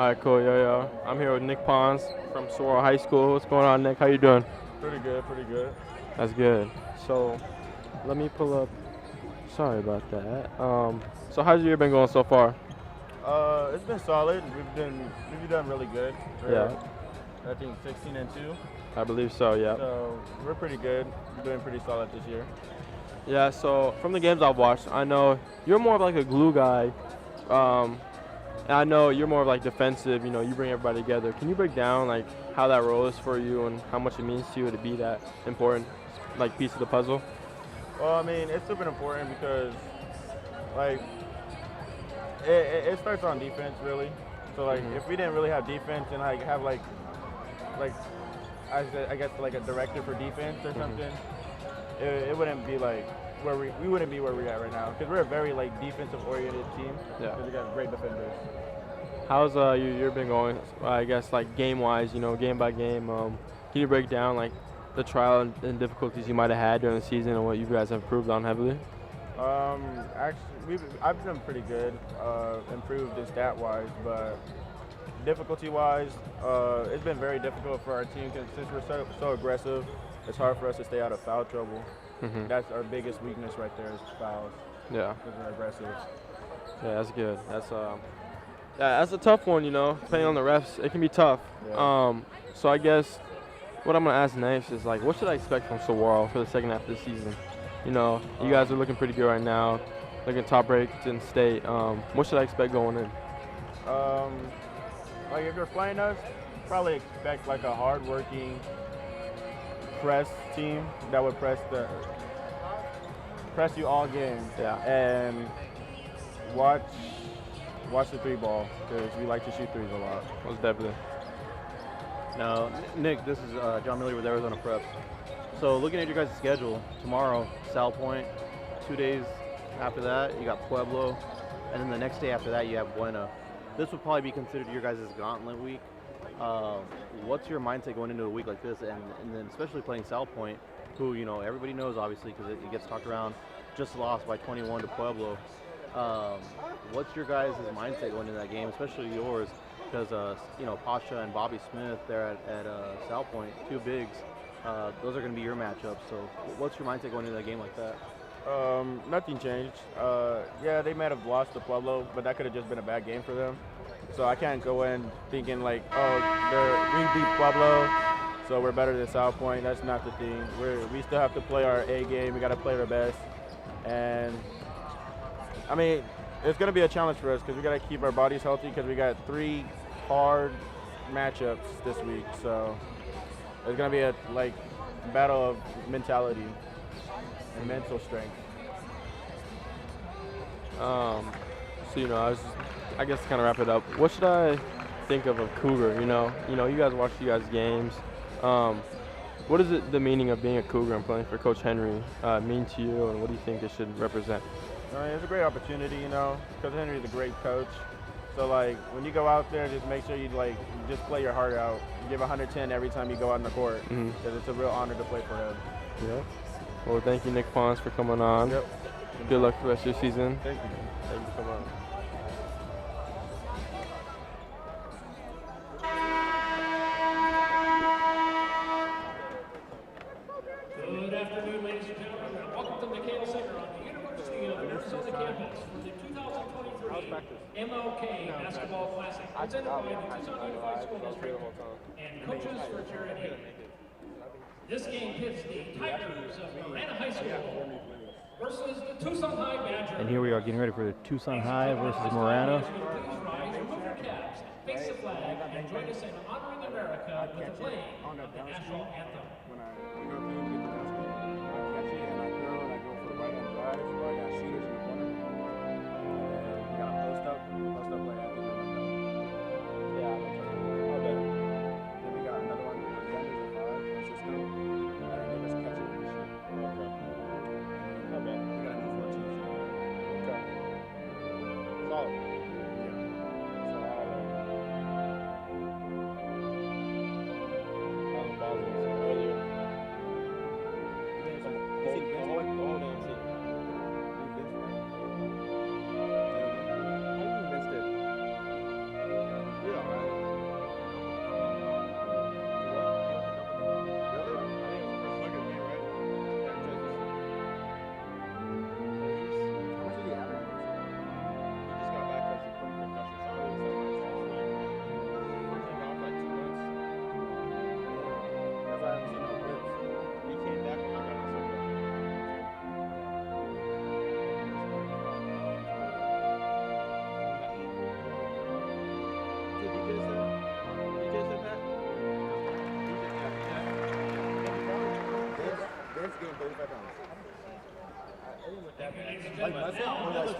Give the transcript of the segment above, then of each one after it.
All right, cool. Yo. I'm here with Nick Pons from Sahuaro High School. What's going on, Nick? How you doing? Pretty good, pretty good. That's good. So, let me pull up. Sorry about that. So how's your year been going so far? It's been solid. We've done really good. Yeah, I think 16-2. I believe so. Yeah. So we're pretty good. We're doing pretty solid this year. Yeah. So from the games I've watched, I know you're more of like a glue guy. Um, and I know you're more of like defensive. You know, you bring everybody together. Can you break down like how that role is for you and how much it means to you to be that important, like piece of the puzzle? Well, I mean, it's super important because like it starts on defense really. So like if we didn't really have defense and like have like I guess like a director for defense or something, it wouldn't be like where we wouldn't be where we're at right now because we're a very like defensive oriented team. Yeah. Because we got great defenders. How's your year been going? I guess like game wise, game by game. Can you break down like the trial and difficulties you might have had during the season and what you guys have improved on heavily? Actually, I've been pretty good, improved in stat wise, but difficulty wise, it's been very difficult for our team because since we're so aggressive, it's hard for us to stay out of foul trouble. That's our biggest weakness right there is fouls. Yeah. Because we're aggressive. Yeah, that's good. That's a tough one, depending on the refs. It can be tough. Yeah. So I guess what I'm gonna ask next is like, what should I expect from Sahuaro for the second half of the season? You guys are looking pretty good right now, looking top ranked in state. What should I expect going in? Like if you're playing us, probably expect like a hard-working press team that would press you all game. Yeah. And watch the three ball because we like to shoot threes a lot. Most definitely. Now, Nick, this is John Miller with Arizona Preps. So looking at your guys' schedule, tomorrow, Salpointe, 2 days after that, you got Pueblo, and then the next day after that, you have Buena. This would probably be considered your guys' gauntlet week. What's your mindset going into a week like this, and then especially playing Salpointe, who, everybody knows, obviously, because it gets talked around, just lost by 21 to Pueblo. What's your guys' mindset going into that game, especially yours? Because Pasha and Bobby Smith there at Salpointe, two bigs, those are going to be your matchups. So what's your mindset going into a game like that? Nothing changed. Yeah, they might have lost to Pueblo, but that could have just been a bad game for them. So I can't go in thinking like, we beat Pueblo, so we're better than Salpointe. That's not the thing. We still have to play our A game. We got to play our best. And I mean, it's going to be a challenge for us because we got to keep our bodies healthy because we got 3 hard matchups this week. So it's going to be a battle of mentality and mental strength. I guess to kind of wrap it up, what should I think of Cougar? You guys watch you guys' games. What is the meaning of being a Cougar and playing for Coach Henry mean to you, and what do you think it should represent? It's a great opportunity, Coach Henry is a great coach. So when you go out there, just make sure you just play your heart out. You give 110 every time you go out on the court because it's a real honor to play for him. Yep. Well, thank you, Nick Pons, for coming on. Yep. Good luck for the rest of your season. Thank you. Thank you so much. Good afternoon, ladies and gentlemen. Welcome to McHale Center on the University of Minnesota campus for the 2023 MLK Basketball Classic presented by the Tucson Unified School District and Coaches for Charity. This game pits the Tigers of Marana High School versus the Tucson High Badgers. And here we are getting ready for the Tucson High versus Marana. Please rise, remove your caps, face the flag, and join us in honoring America with the playing of the national anthem. When I go to the basket, I catch it and I throw and I go for the right hand drive. So I got shooters in the corner. And we got a post up like I did. Yeah, okay. Then we got another one on Henderson 5, Francisco. And they just catch it and shoot. Okay. Okay. We got a new 14 shooter. Okay. Solid. Now, this week the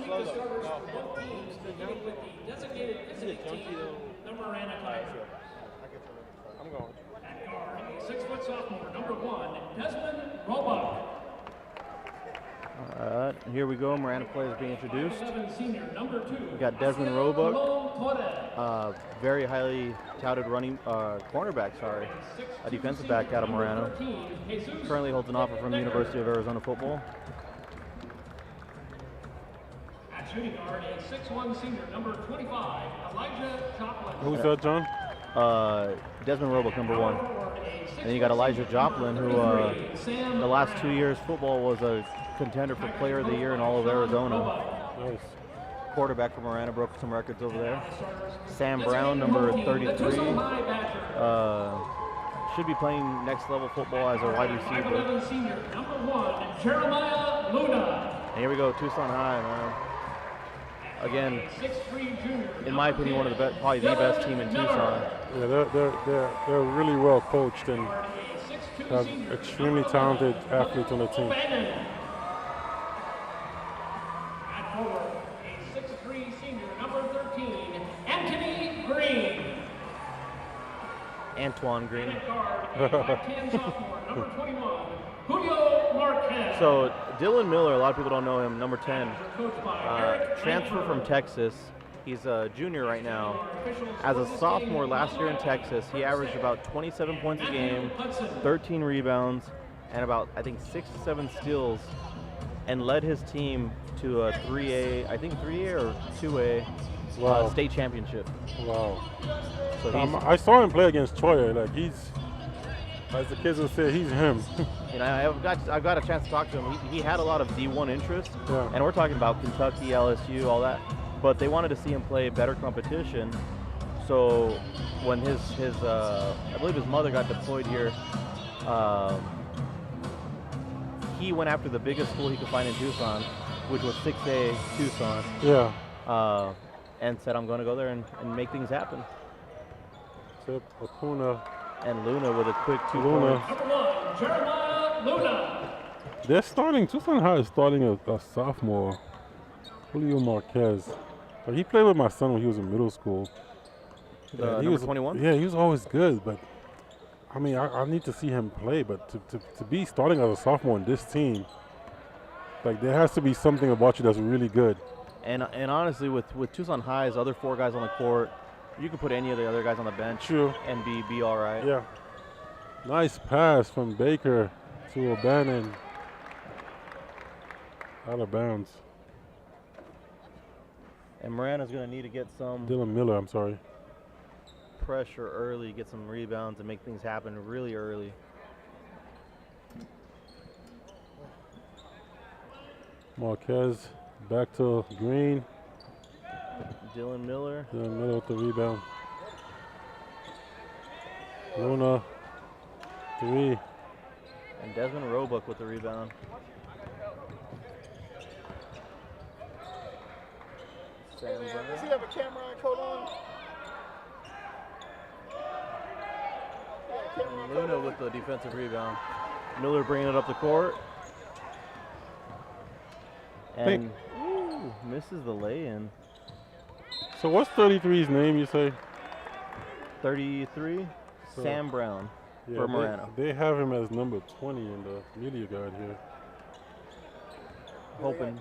starters for both teams, beginning with the designated visiting team, the Marana Tigers. I'm going. At guard, a 6-foot sophomore, number 1, Desmond Roebuck. All right, here we go. Marana players being introduced. 5'7" senior, number 2. We got Desmond Roebuck, very highly touted running cornerback, a defensive back out of Marana. Currently holds an offer from the University of Arizona football. At shooting guard, a 6'1" senior, number 25, Elijah Joplin. Who's that, John? Desmond Roebuck, number 1. And then you got Elijah Joplin, who the last 2 years football was a contender for Player of the Year in all of Arizona. Nice. Quarterback for Marana, broke some records over there. Sam Brown, number 33, should be playing next level football as a wide receiver. 5'11" senior, number 1, Jeremiah Luna. And here we go, Tucson High, man. Again, 6'3" junior, in my opinion, one of the best, probably the best team in Tucson. Yeah, they're really well coached and have extremely talented athletes on the team. At forward, a 6'3" senior, number 13, Anthony Green. Antoine Green. At guard, a 5'10" sophomore, number 21, Julio Marquez. So Dylan Miller, a lot of people don't know him, number 10. Coached by Eric Transfer from Langford. Texas. He's a junior right now. As a sophomore last year in Texas, he averaged about 27 points a game, 13 rebounds, and about, I think, 6 to 7 steals, and led his team to a 3A, I think 3A or 2A Wow. state championship. Wow. So he's, I saw him play against Troy. Like, he's, as the kids would say, he's him. you know, I've got a chance to talk to him. He had a lot of D1 interest, Yeah. and we're talking about Kentucky, LSU, all that. But they wanted to see him play better competition. So when his I believe his mother got deployed here, he went after the biggest school he could find in Tucson, which was 6A Tucson. Yeah. And said, I'm going to go there and make things happen. Tip, Acuna. And Luna with a quick 2 Luna. points. Number 1, Jeremiah Luna. They're starting, Tucson High is starting a sophomore, Julio Marquez. Like, he played with my son when he was in middle school. The And he number was 21? Yeah, he was always good, but I mean, I need to see him play. But to be starting as a sophomore in this team, like, there has to be something about you that's really good. And honestly, with Tucson High's other 4 guys on the court, you can put any of the other guys on the bench True. and be all right. Yeah. Nice pass from Baker to O'Bannon. Out of bounds. And Marana's going to need to get some Dylan Miller, I'm sorry. pressure early, get some rebounds, and make things happen really early. Marquez back to Green. Dylan Miller. Dylan Miller with the rebound. Luna, 3. And Desmond Roebuck with the rebound. Sam Brown. Does he have a camera coat on? And Luna with the defensive rebound. Miller bringing it up the court. And ooh, misses the lay-in. So what's 33's name, you say? 33, So- Sam Brown Yeah, for Marana. They have him as number 20 in the media guide here. Hoping.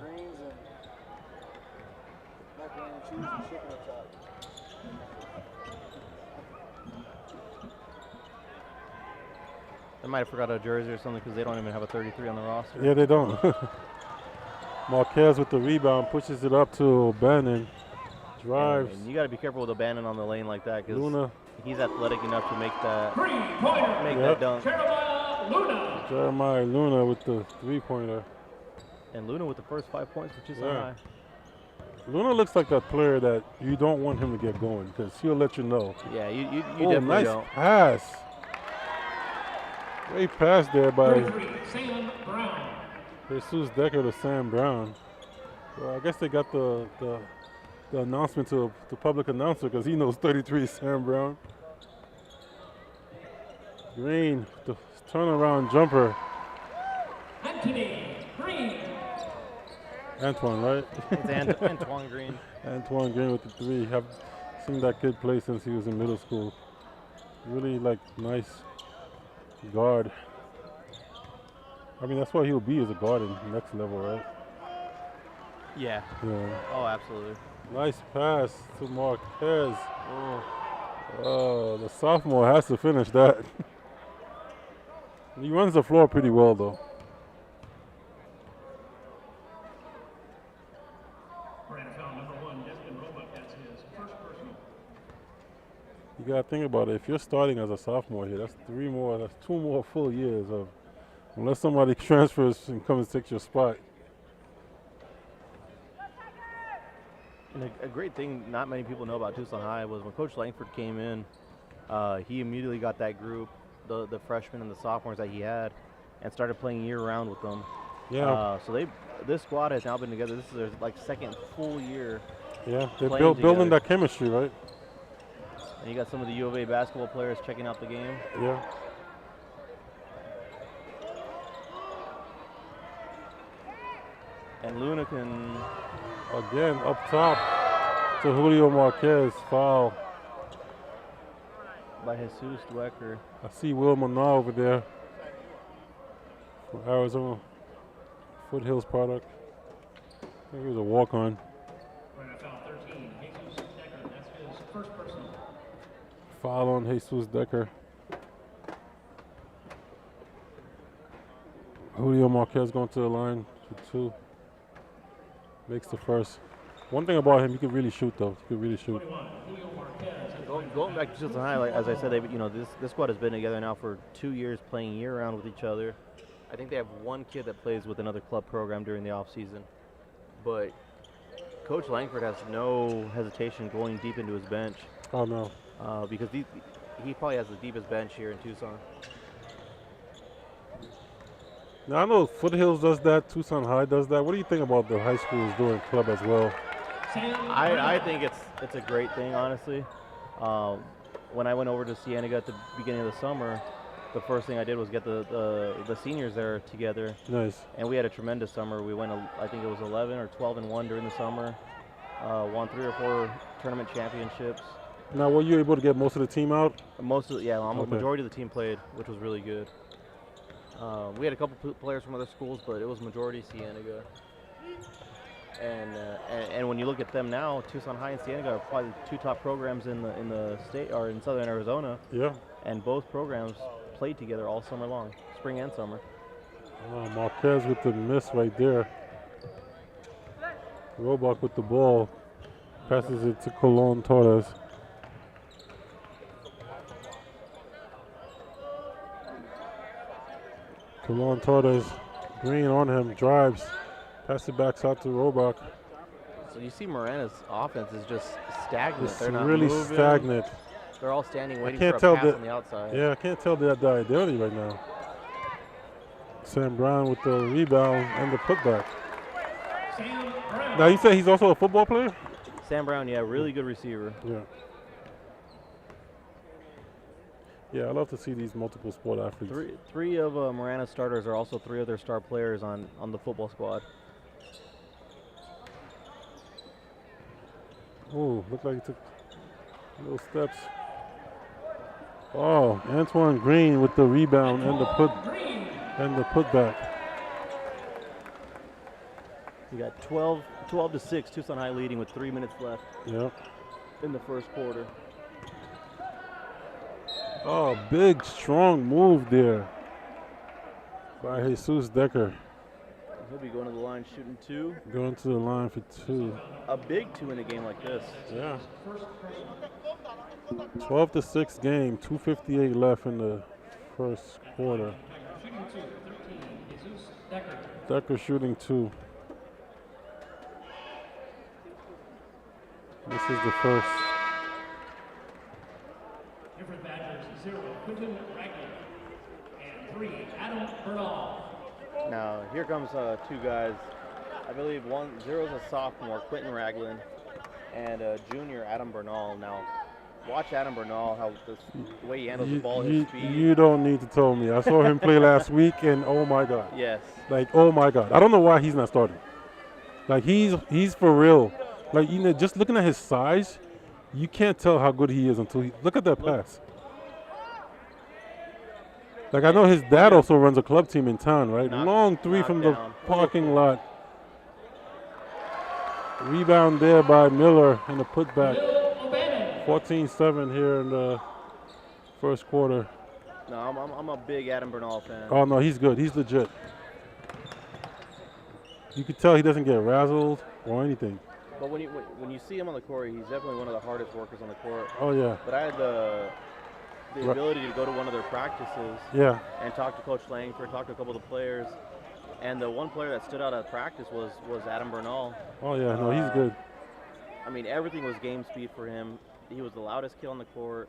They might have forgot a jersey or something because they don't even have a 33 on the roster. Yeah, they don't. Marquez with the rebound, pushes it up to O'Bannon. Drives. And you got to be careful with O'Bannon on the lane like that because Luna. he's athletic enough to make that Three-pointer. that dunk. Jeremiah Luna. Jeremiah Luna with the 3-pointer. And Luna with the first 5 points, which is Yeah. high. Luna looks like that player that you don't want him to get going because he'll let you know. Yeah, you Oh, definitely nice don't. pass. Great pass there by 33, Sam Brown. Jesus Decker to Sam Brown. Well, I guess they got the announcement to the public announcer because he knows 33 is Sam Brown. Green, the turnaround jumper. Anthony Green. Antoine, right? It's Antoine Green. Antoine Green with the 3. Have seen that kid play since he was in middle school. Really like nice guard. I mean, that's what he'll be as a guard in next level, right? Yeah. Yeah. Oh, absolutely. Nice pass to Marquez. Oh, the sophomore has to finish that. He runs the floor pretty well, though. Marana foul number 1, Destin Roebuck. That's his first personal. You gotta think about it. If you're starting as a sophomore here, that's 2 more full years of, unless somebody transfers and comes and takes your spot. And a great thing not many people know about Tucson High was when Coach Langford came in, he immediately got that group, the freshmen and the sophomores that he had, and started playing year-round with them. Yeah. So this squad has now been together. This is their like second full year. Yeah, they're playing building together. that chemistry, right? And you got some of the U of A basketball players checking out the game. Yeah. And Luna can. Again, up top to Julio Marquez, foul. By Jesus Dwecker. I see Will Manar over there from Arizona Foothills product. I think it was a walk-on. Marana foul 13, Jesus Decker. That's his first personal. Foul on Jesus Decker. Julio Marquez going to the line for 2. Makes the first. One thing about him, he could really shoot, though. He could really shoot. 21, Julio Marquez. Going back to Tucson High, like, as I said, this squad has been together now for 2 years, playing year-round with each other. I think they have one kid that plays with another club program during the off-season. But Coach Langford has no hesitation going deep into his bench. Oh, no. Because he probably has the deepest bench here in Tucson. Now, I know Foothills does that, Tucson High does that. What do you think about the high schools doing club as well? I think it's a great thing, honestly. When I went over to Cienega at the beginning of the summer, the first thing I did was get the seniors there together. Nice. And we had a tremendous summer. We went, I think it was 11 or 12-1 during the summer. Won 3 or 4 tournament championships. Now, were you able to get most of the team out? Majority of the team played, which was really good. We had a couple players from other schools, but it was majority Cienega. And when you look at them now, Tucson High and Cienega are probably the 2 top programs in the state or in southern Arizona. Yeah. And both programs played together all summer long, spring and summer. Oh, Marquez with the miss right there. Roebuck with the ball. Passes it to Colon Torres. Colon Torres, Green on him, drives. Pass it back out to Roebuck. So you see Marana's offense is just stagnant. It's They're not really moving. stagnant. They're all standing waiting can't for a tell pass the- on the outside. Yeah, I can't tell the identity right now. Sam Brown with the rebound and the putback. Sam Brown. Now, you say he's also a football player? Sam Brown, yeah, really good receiver. Yeah. Yeah, I love to see these multiple sport athletes. Three of Marana's starters are also 3 of their star players on the football squad. Oh, looked like he took little steps. Oh, Antoine Green with the rebound and the putback. You got 12-6, Tucson High leading with 3 minutes left Yeah. in the first quarter. Oh, big, strong move there by Jesus Decker. He'll be going to the line shooting 2. Going to the line for 2. A big 2 in a game like this. Yeah. 12-6 game, 2:58 left in the first quarter. Shooting 2, 13, Jesus Decker. Decker shooting 2. This is the first. Different Badgers 0, Quinton Ragley. And 3, Adam Bernal. Now, here comes 2 guys. I believe 0 is a sophomore, Quentin Ragland, and junior, Adam Bernal. Now, watch Adam Bernal, how the way he handles the ball, his speed. You don't need to tell me. I saw him play last week, and oh my God. Yes. Like, oh my God. I don't know why he's not starting. Like he's for real. Like just looking at his size, you can't tell how good he is until look at that pass. Like I know his dad also runs a club team in town, right? Long three from the parking lot. Rebound there by Miller in the putback. 14-7 here in the first quarter. No, I'm a big Adam Bernal fan. Oh no, he's good. He's legit. You can tell he doesn't get razzled or anything. But when you see him on the court, he's definitely one of the hardest workers on the court. Oh yeah. But I had the ability to go to one of their practices. Yeah. And talk to Coach Langford, talk to a couple of the players. And the one player that stood out at practice was Adam Bernal. Oh yeah, no, he's good. I mean, everything was game speed for him. He was the loudest kid on the court.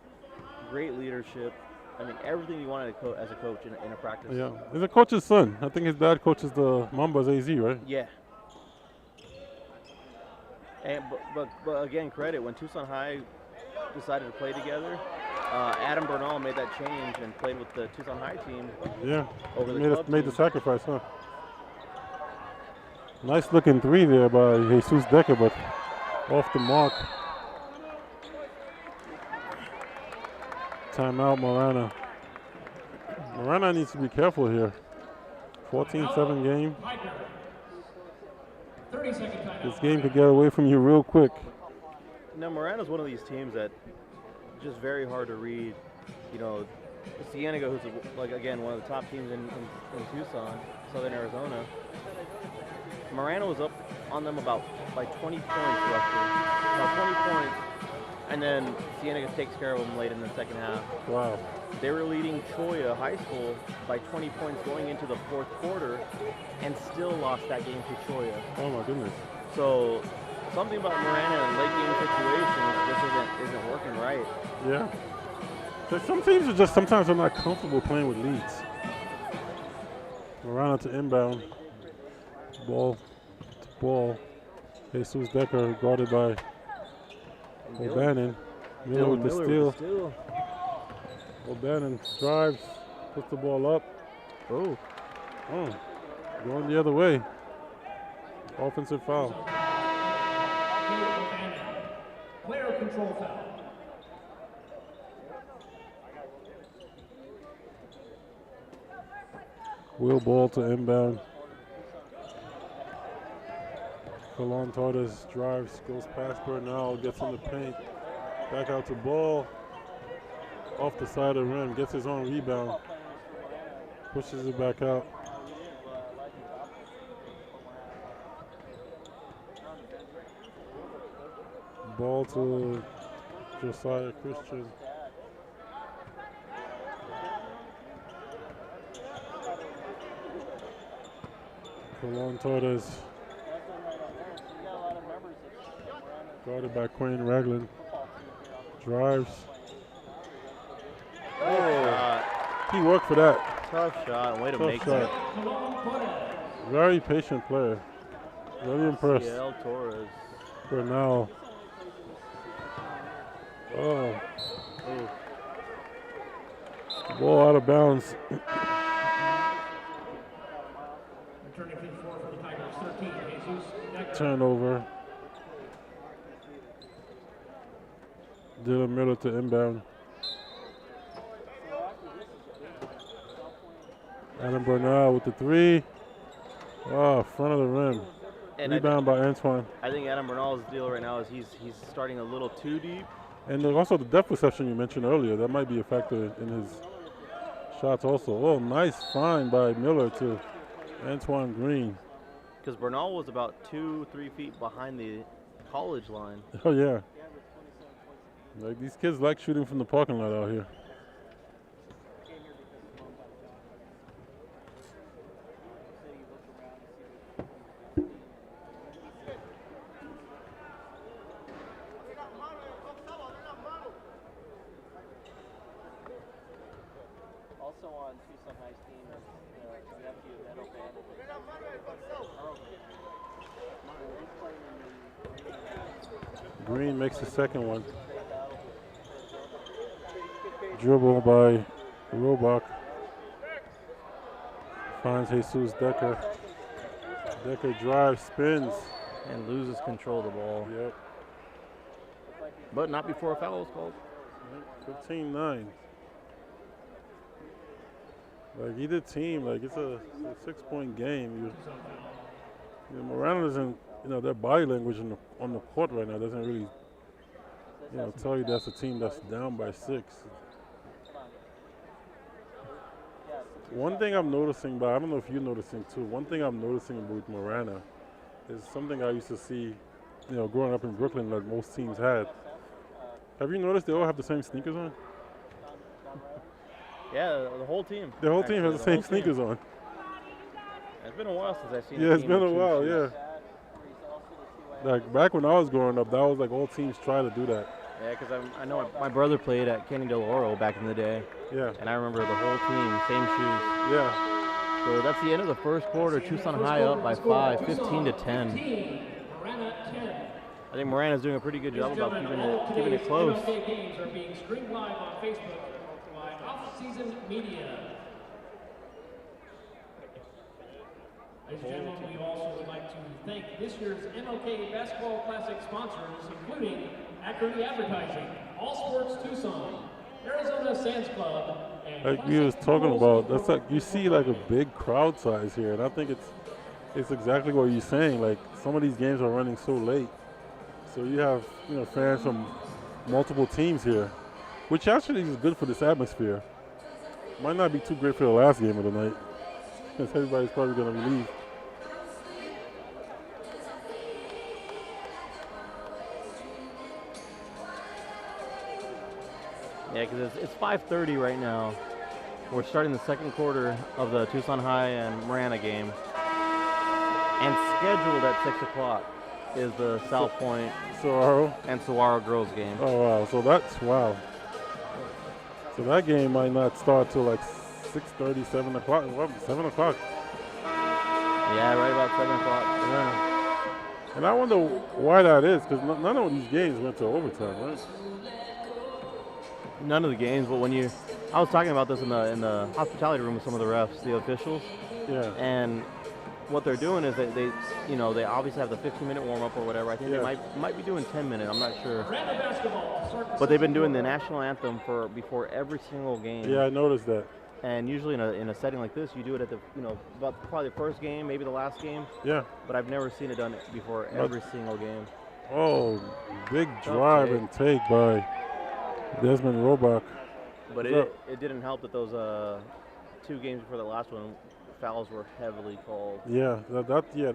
Great leadership. I mean, everything you wanted as a coach in a practice. Yeah, he's a coach's son. I think his dad coaches the Mambas AZ, right? Yeah. And but again, credit when Tucson High decided to play together. Adam Bernal made that change and played with the Tucson High team. Yeah, over made the sacrifice, huh? Nice looking three there by Jesus Decker, but off the mark. Timeout, Marana. Marana needs to be careful here. 14-7 game. 30-second timeout. This game could get away from you real quick. Now, Marana's one of these teams that just very hard to read. You know, Cienega, who's like again one of the top teams in Tucson, Southern Arizona. Marana was up on them by 20 points roughly, about 20 points, and then Cienega takes care of them late in the second half. Wow. They were leading Choya High School by 20 points going into the fourth quarter, and still lost that game to Choya. Oh my goodness. So something about Marana in late game situations just isn't working right. Yeah. But some teams are just sometimes they're not comfortable playing with leads. Marana to inbound. Ball to ball. Jesus Decker guarded by O'Bannon. Miller with the steal. O'Bannon drives, puts the ball up. Oh, going the other way. Offensive foul. Player control foul. Will ball to inbound. Colon Torres drives, goes past Bernal, gets in the paint. Back out to ball. Off the side of the rim, gets his own rebound. Pushes it back out. Ball to Josiah Christian. Colon Torres. Guarded by Quinn Ragland. Drives. Oh. He worked for that. Tough shot. Way to Tough make shot. that. Very patient player. Really impressed. CL Torres. For now. Oh. Ball out of bounds. Returning to the floor for the Tigers, 13, Jesus Decker. Turnover. Dylan Miller to inbound. Adam Bernal with the three. Oh, front of the rim. And Rebound by Antoine. I think Adam Bernal's deal right now is he's starting a little too deep. And then also the depth perception you mentioned earlier, that might be a factor in his shots also. Oh, nice find by Miller to Antoine Green. Because Bernal was about 2-3 feet behind the college line. Oh, yeah. Like, these kids like shooting from the parking lot out here. Also on Tucson High's team is the nephew of Ed O'Bannon. Green makes the second one. Dribble by Robach. Finds Jesus Decker. Decker drives, spins. and loses control of the ball. Yep. But not before a foul was called. 15-9. Like either team, like it's a 6-point game. Marana doesn't, their body language on the court right now doesn't really, tell you that's a team that's down by 6. One thing I'm noticing, but I don't know if you're noticing too. One thing I'm noticing with Marana is something I used to see, growing up in Brooklyn that most teams had. Have you noticed they all have the same sneakers on? Yeah, the whole team. The whole team has the same sneakers on. It's been a while since I've seen. Yeah, it's been a while. Yeah. Like back when I was growing up, that was like all teams try to do that. Yeah, because I know my brother played at Canyon Del Oro back in the day. Yeah. And I remember the whole team, same shoes. Yeah. So that's the end of the first quarter. Tucson High up by 5, 15-10. I think Marana's doing a pretty good job about keeping it close. MLK games are being streamed live on Facebook by Off-Season Media. Ladies and gentlemen, we also would like to thank this year's MLK Basketball Classic sponsors, including Accurately Advertising, All Sports Tucson, Arizona Sands Club, and Like we was talking about, that's like you see like a big crowd size here, and I think it's exactly what you're saying. Like some of these games are running so late, so you have fans from multiple teams here, which actually is good for this atmosphere. Might not be too great for the last game of the night, because everybody's probably gonna leave. Yeah, because it's 5:30 right now. We're starting the second quarter of the Tucson High and Marana game. And scheduled at 6 o'clock is the Salpointe Sahuaro and Sahuaro girls game. Oh wow! So wow. So that game might not start till like 6:30, 7 o'clock. Well, 7 o'clock. Yeah, right about 7 o'clock. Yeah. And I wonder why that is, because none of these games went to overtime, right? None of the games, but I was talking about this in the hospitality room with some of the refs, the officials. Yeah. And what they're doing is they obviously have the 15-minute warm-up or whatever. I think they might be doing 10 minutes. I'm not sure. But they've been doing the national anthem before every single game. Yeah, I noticed that. And usually in a setting like this, you do it at the about probably the first game, maybe the last game. Yeah. But I've never seen it done before every single game. Oh, big drive and take by Desmond Roebuck. But it didn't help that those 2 games before the last one, fouls were heavily called. Yeah, the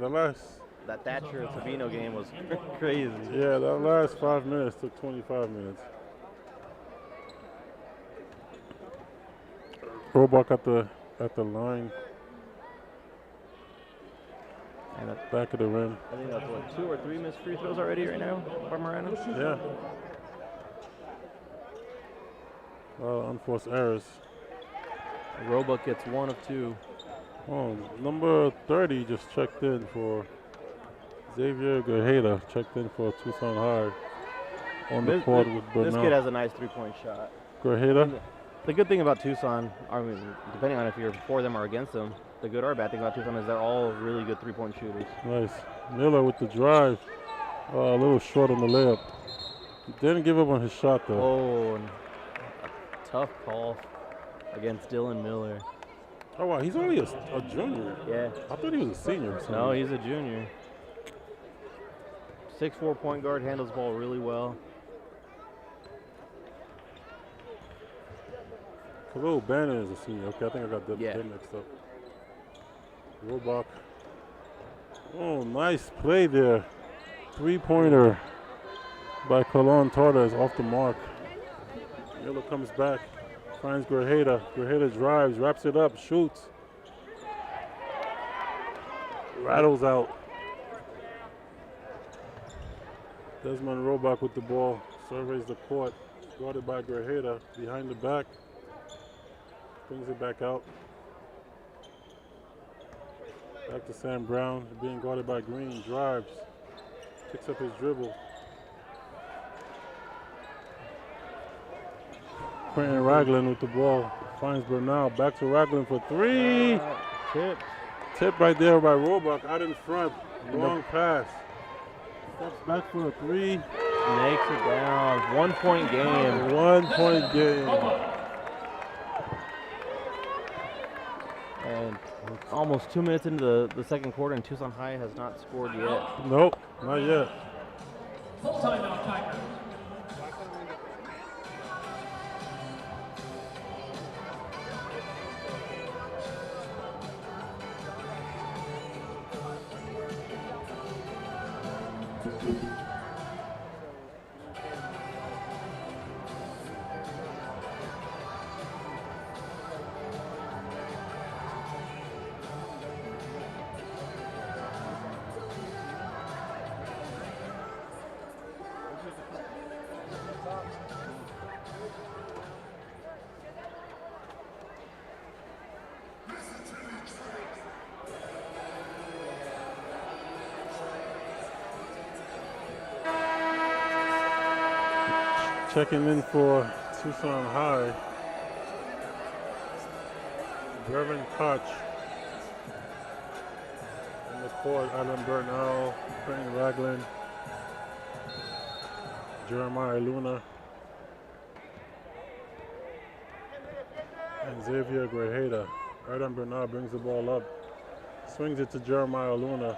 last. That Thatcher and Sabino game was crazy. Yeah, that last 5 minutes took 25 minutes. Roebuck at the line. And back of the rim. I think that's what, 2 or 3 missed free throws already right now by Marana. Yeah. Unforced errors. Roebuck gets 1 of 2. Oh, number 30 just checked in for Xavier Guerrera. Checked in for Tucson High on the court with Bernal. This kid has a nice 3-point shot. Guerrera? The good thing about Tucson, I mean, depending on if you're for them or against them, the good or bad thing about Tucson is they're all really good 3-point shooters. Nice. Miller with the drive. A little short on the layup. Didn't give up on his shot, though. Oh, and a tough call against Dylan Miller. Oh, wow. He's only a junior. Yeah. I thought he was a senior. No, he's a junior. 6'4" point guard, handles the ball really well. Khalil Bannon is a senior. Okay, I think I got them mixed up. Roebuck. Oh, nice play there. 3-pointer by Colon Torres off the mark. Miller comes back, finds Guerrera. Guerrera drives, wraps it up, shoots. Rattles out. Desmond Roebuck with the ball. Surveys the court. Guarded by Guerrera behind the back. Brings it back out. Back to Sam Brown, being guarded by Green. Drives. Picks up his dribble. Quentin Ragland with the ball. Finds Bernal. Back to Ragland for 3. Tip. Tip right there by Roebuck out in front. Long pass. Steps back for a 3. Makes it down. 1 point game. 1 point game. And almost 2 minutes into the second quarter, and Tucson High has not scored yet. Nope, not yet. Full timeout, Tigers. Checking in for Tucson High. Reverend Koch. In the court, Adam Bernal, Frank Ragland, Jeremiah Luna, and Xavier Grajeda. Adam Bernal brings the ball up, swings it to Jeremiah Luna,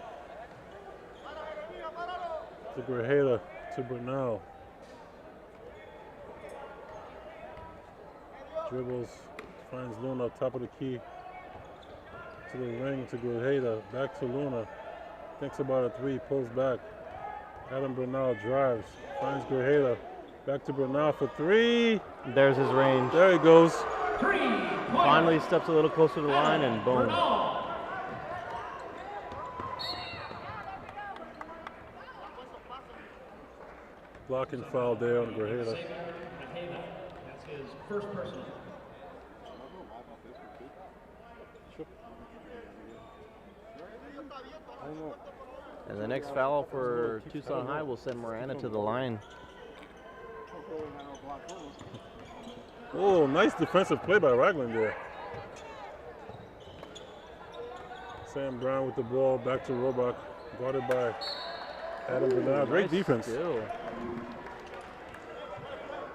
to Grajeda, to Bernal. Dribbles, finds Luna up top of the key, to the ring, to Grajeda, back to Luna, thinks about a 3, pulls back. Adam Bernal drives, finds Grajeda, back to Bernal for 3. There's his range. There he goes. Finally steps a little closer to the line, and boom. Blocking foul there on Grajeda. That's his first personal. And the next foul for Tucson High will send Marana to the line. Oh, nice defensive play by Ragland there. Sam Brown with the ball, back to Robach, guarded by Adam Bernal. Great defense. Skill.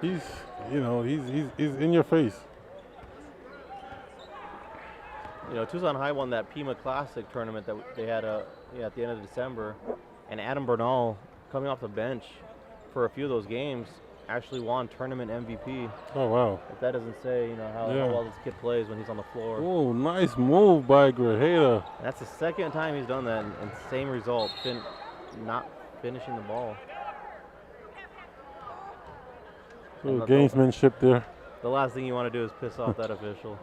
He's in your face. You know, Tucson High won that Pima Classic tournament that they had at the end of December, and Adam Bernal, coming off the bench for a few of those games, actually won tournament MVP. Oh, wow. If that doesn't say, how well this kid plays when he's on the floor. Oh, nice move by Grajeda. And that's the second time he's done that, and same result, not finishing the ball. Little gamesmanship there. The last thing you want to do is piss off that official.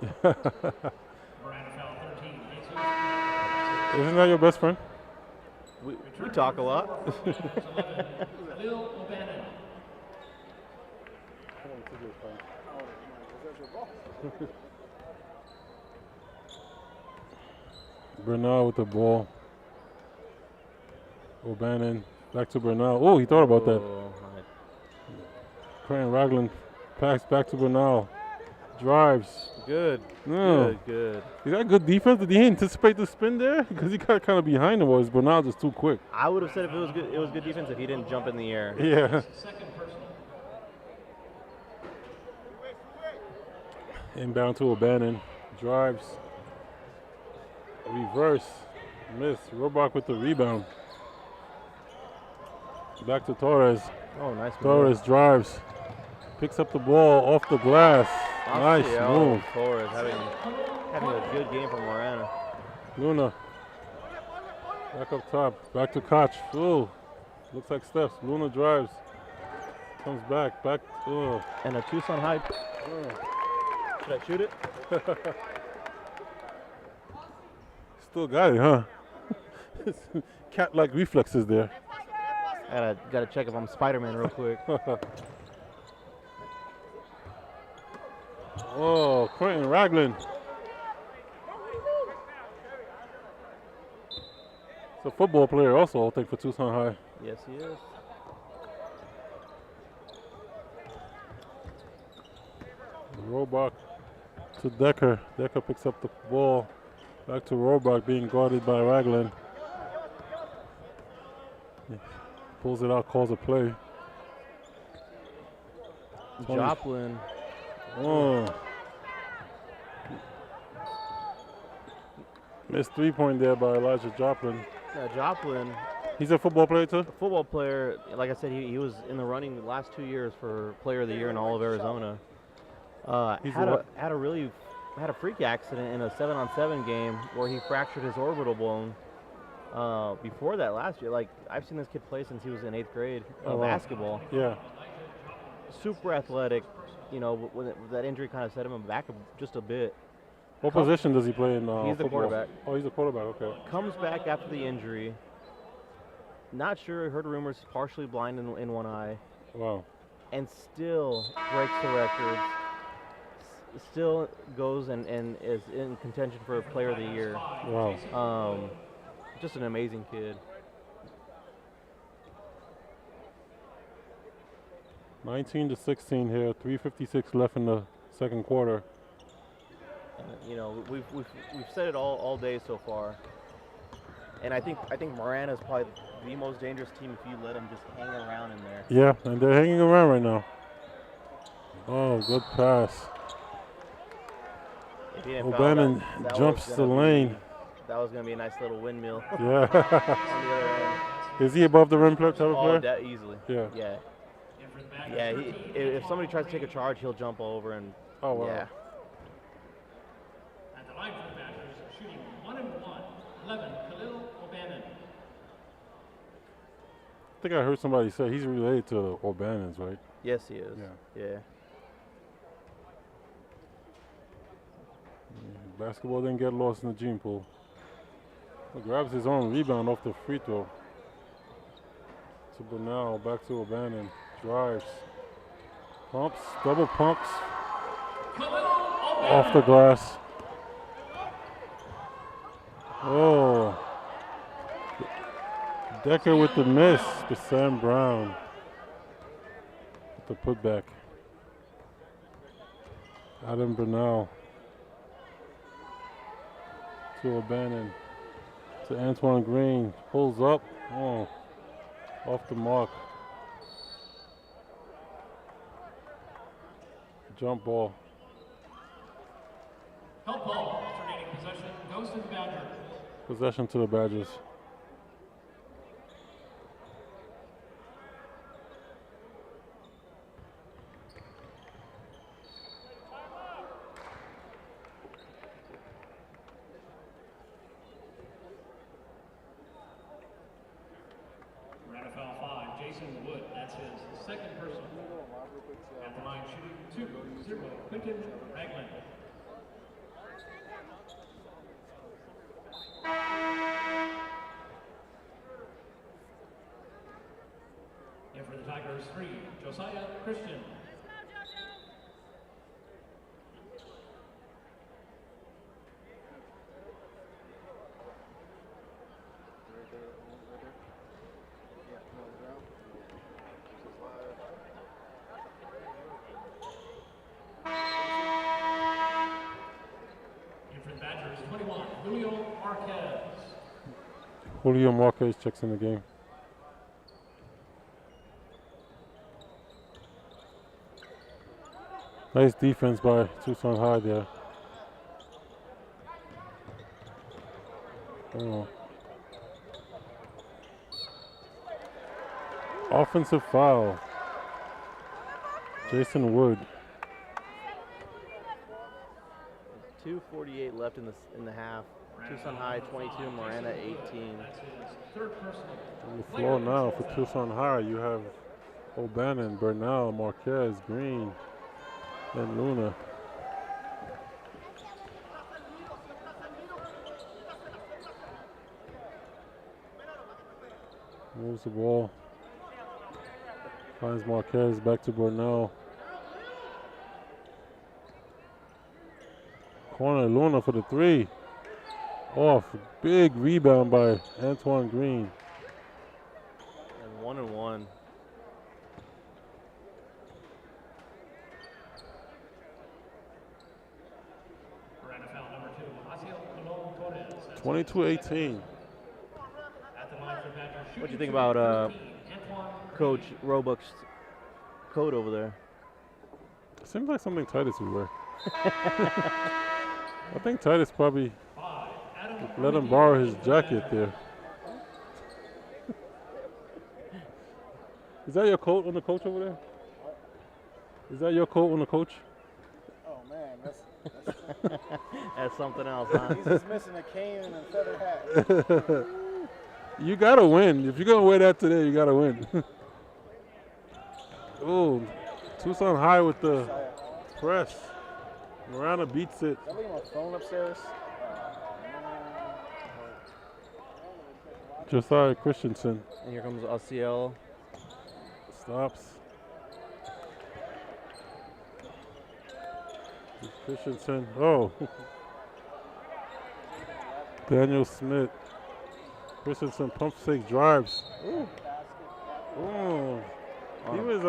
Isn't that your best friend? We talk a lot. Bernal with the ball. O'Bannon back to Bernal. Oh, he thought about that. Cran Ragland packs back to Bernal. Drives. Good. No. Good. Is that good defense? Did he anticipate the spin there? Because he got kind of behind him, or is Bernal just too quick? I would have said if it was good defense if he didn't jump in the air. Yeah. Inbound to O'Bannon. Drives. Reverse. Miss. Robach with the rebound. Back to Torres. Oh, nice move. Torres drives. Picks up the ball off the glass. Nice move. Torres having a good game from Marana. Luna. Back up top. Back to Koch. Oh, looks like steps. Luna drives. Comes back. Oh. And a Tucson High. Should I shoot it? Still got it, huh? Cat-like reflexes there. I gotta check if I'm Spider-Man real quick. Oh, Quentin Ragland. He's a football player also, I think, for Tucson High. Yes, he is. Robach to Decker. Decker picks up the ball. Back to Robach, being guarded by Ragland. Pulls it out, calls a play. Joplin. Oh. Missed 3-point there by Elijah Joplin. Yeah, Joplin, He's a football player too? a football player. Like I said, he was in the running the last 2 years for Player of the Year in all of Arizona. Had a freak accident in a 7-on-7 game where he fractured his orbital bone. Before that, last year, like I've seen this kid play since he was in 8th grade basketball. Yeah. Super athletic. You know, when that injury kind of set him back just a bit. What position does he play in He's the football? quarterback. Oh, he's a quarterback, okay. Comes back after the injury. Not sure, heard rumors he's partially blind in one eye. Wow. And still breaks the records. Still goes and is in contention for Player of the Year. Wow. Just an amazing kid. 19-16 here, 3:56 left in the second quarter. And, you know, we've said it all day so far. And I think Marana is probably the most dangerous team if you let them just hang around in there. Yeah, and they're hanging around right now. Oh, good pass. If he didn't foul, O'Bannon that jumps was the gonna lane. be- That was going to be a nice little windmill on Yeah. the other end. Is he above the rim type of Oh, player? that easily. Yeah. Yeah. Yeah. If somebody tries to take a charge, he'll jump over and. Oh, wow. Yeah. At the line for the Badgers, shooting 1-1, 11, Khalil O'Bannon. I think I heard somebody say he's related to O'Bannon's, right? Yes, he is. Yeah. Yeah. Basketball didn't get lost in the gene pool. He grabs his own rebound off the free throw. To Bernal, back to O'Bannon. Drives. Pumps, double pumps. Off the glass. Oh. Decker with the miss to Sam Brown. With the putback. Adam Bernal. To O'Bannon. To Antoine Green. Pulls up. Oh. Off the mark. Jump ball. Help ball, alternating possession, goes to the Badgers. Possession to the Badgers. Marana foul 5, Jason Wood, that's his second personal. At the line, shooting 2-0, Quentin Ragland. And for the Tigers, 3, Josiah Christian. And for the Badgers, 21, Julio Marquez. Julio Marquez checks in the game. Nice defense by Tucson High there. Oh. Offensive foul. Jason Wood. 2:48 left in the half. Tucson High 22, Marana 18. That's his third personal. On the floor now for Tucson High, you have O'Bannon, Bernal, Marquez, Green, and Luna. Moves the ball. Finds Marquez, back to Bernal. Corner, Luna for the 3. Off, big rebound by Antoine Green. And 1-1. Marana foul number 2, Asiel Colon Torres. 22-18. At the line for Badgers, What do you shooting think 2, about 13, Antoine Coach Roebuck's coat over there. Seems like something Titus would wear. I think Titus probably let him borrow his jacket there. Is that your coat on the coach over there? Is that your coat on the coach? Oh man, that's That's something else, huh? he's just missing a cane and a feather hat. You gotta win. If you're gonna wear that today, you gotta win. Oh, Tucson High with the press. Marana beats it. Somebody on my phone upstairs. Josiah Christensen And here comes LCL. stops. Christensen. Oh. Daniel Smith. Christensen pump fake drives. Ooh. Oh. He was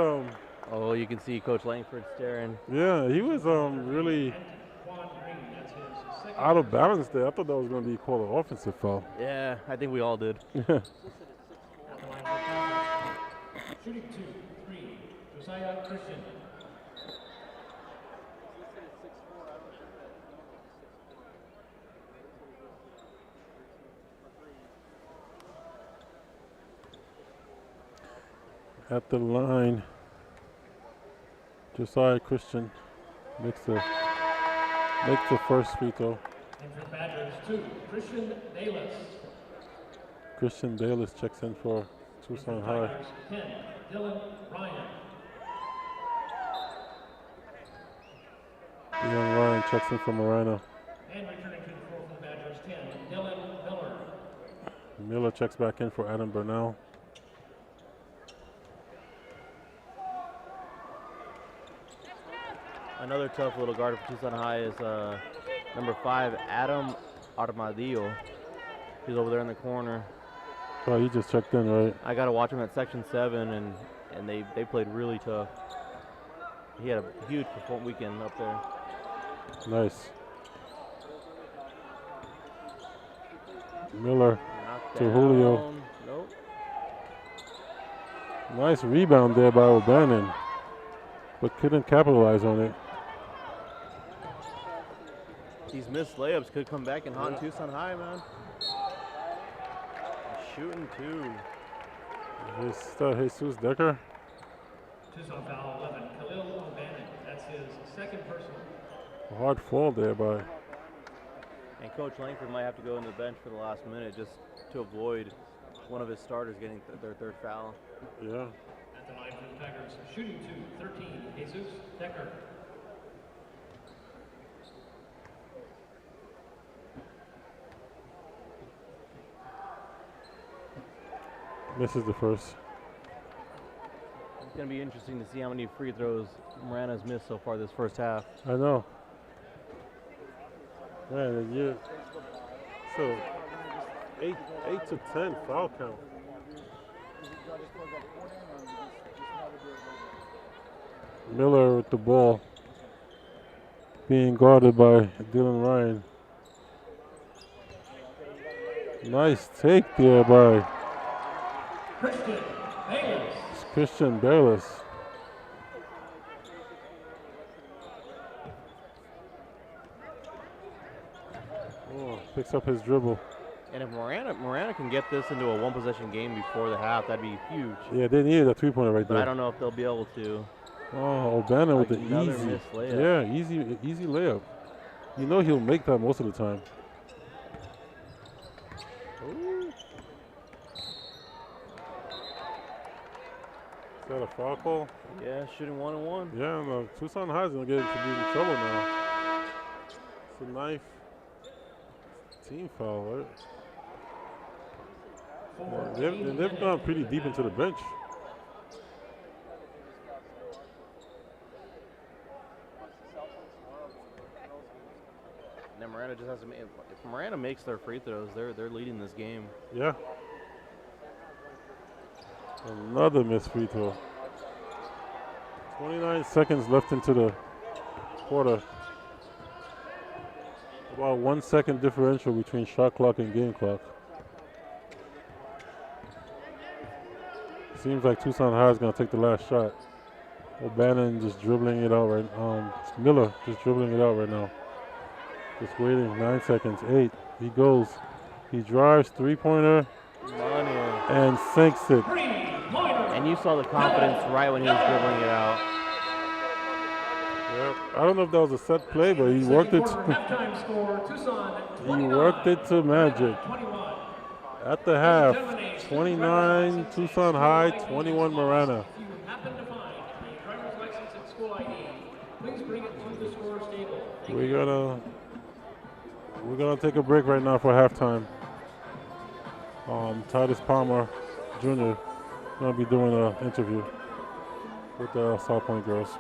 Oh, you can see Coach Langford staring. yeah, he was really out of balance there. I thought that was going to be called an offensive foul. Yeah, I think we all did. Shooting 2, 3, Josiah Christian. At the line, Josiah Christian makes the first free throw. And for the Badgers, 2, Christian Bayless. Christian Bayless checks in for Tucson High. Tigers, 10, Dylan Ryan. Young Ryan checks in for Marana. And returning to the floor for the Badgers, 10, Dylan Miller. Miller checks back in for Adam Burnell. Another tough little guard for Tucson High is number 5, Adam Armadillo. He's over there in the corner. Oh, he just checked in, right? I got to watch him at Section 7, and they played really tough. He had a huge weekend up there. Nice. Miller Knocked to down. Julio. Nope. Nice rebound there by O'Bannon, but couldn't capitalize on it. These missed layups could come back and haunt Tucson High, man. Shooting 2. Jesus Decker. Tucson foul 11, Khalil O'Bannon. That's his second personal. A hard fall there by. And Coach Langford might have to go in the bench for the last minute just to avoid one of his starters getting their third foul. Yeah. At the line for the Tigers, shooting 2, 13, Jesus Decker. Misses the first. It's going to be interesting to see how many free throws Marana's missed so far this first half. I know. Man, yeah. So 8 to 10 foul count. Miller with the ball, being guarded by Dylan Ryan. Nice take there by Christian Bayless. Christian Bayless. Oh, picks up his dribble. And if Marana can get this into a one-possession game before the half, that'd be huge. Yeah, they needed a three-pointer right But there. I don't know if they'll be able to. Oh, O'Bannon with the Another easy. missed layup. Yeah, easy layup. You know he'll make that most of the time. Ooh. Is that a foul call? Yeah, shooting 1-1. Yeah, no, Tucson High is going to get into trouble now. It's a knife. Team foul, right? Yeah, they've gone pretty deep into the bench. And then Marana just has to make. If Marana makes their free throws, they're leading this game. Yeah. Another missed free throw. 29 seconds left into the quarter. About 1 second differential between shot clock and game clock. seems like Tucson High is going to take the last shot. O'Bannon just dribbling it out right Miller just dribbling it out right now. Just waiting. 9 seconds. 8. He goes. He drives. Three-pointer. Money. And sinks it. And you saw the confidence right when he was dribbling it out. Yep. I don't know if that was a set play, but he worked it. He worked it to magic. At the half, 29 Tucson High, 21 Marana. We're gonna take a break right now for halftime. Titus Palmer Jr. gonna be doing an interview with the Salpointe girls.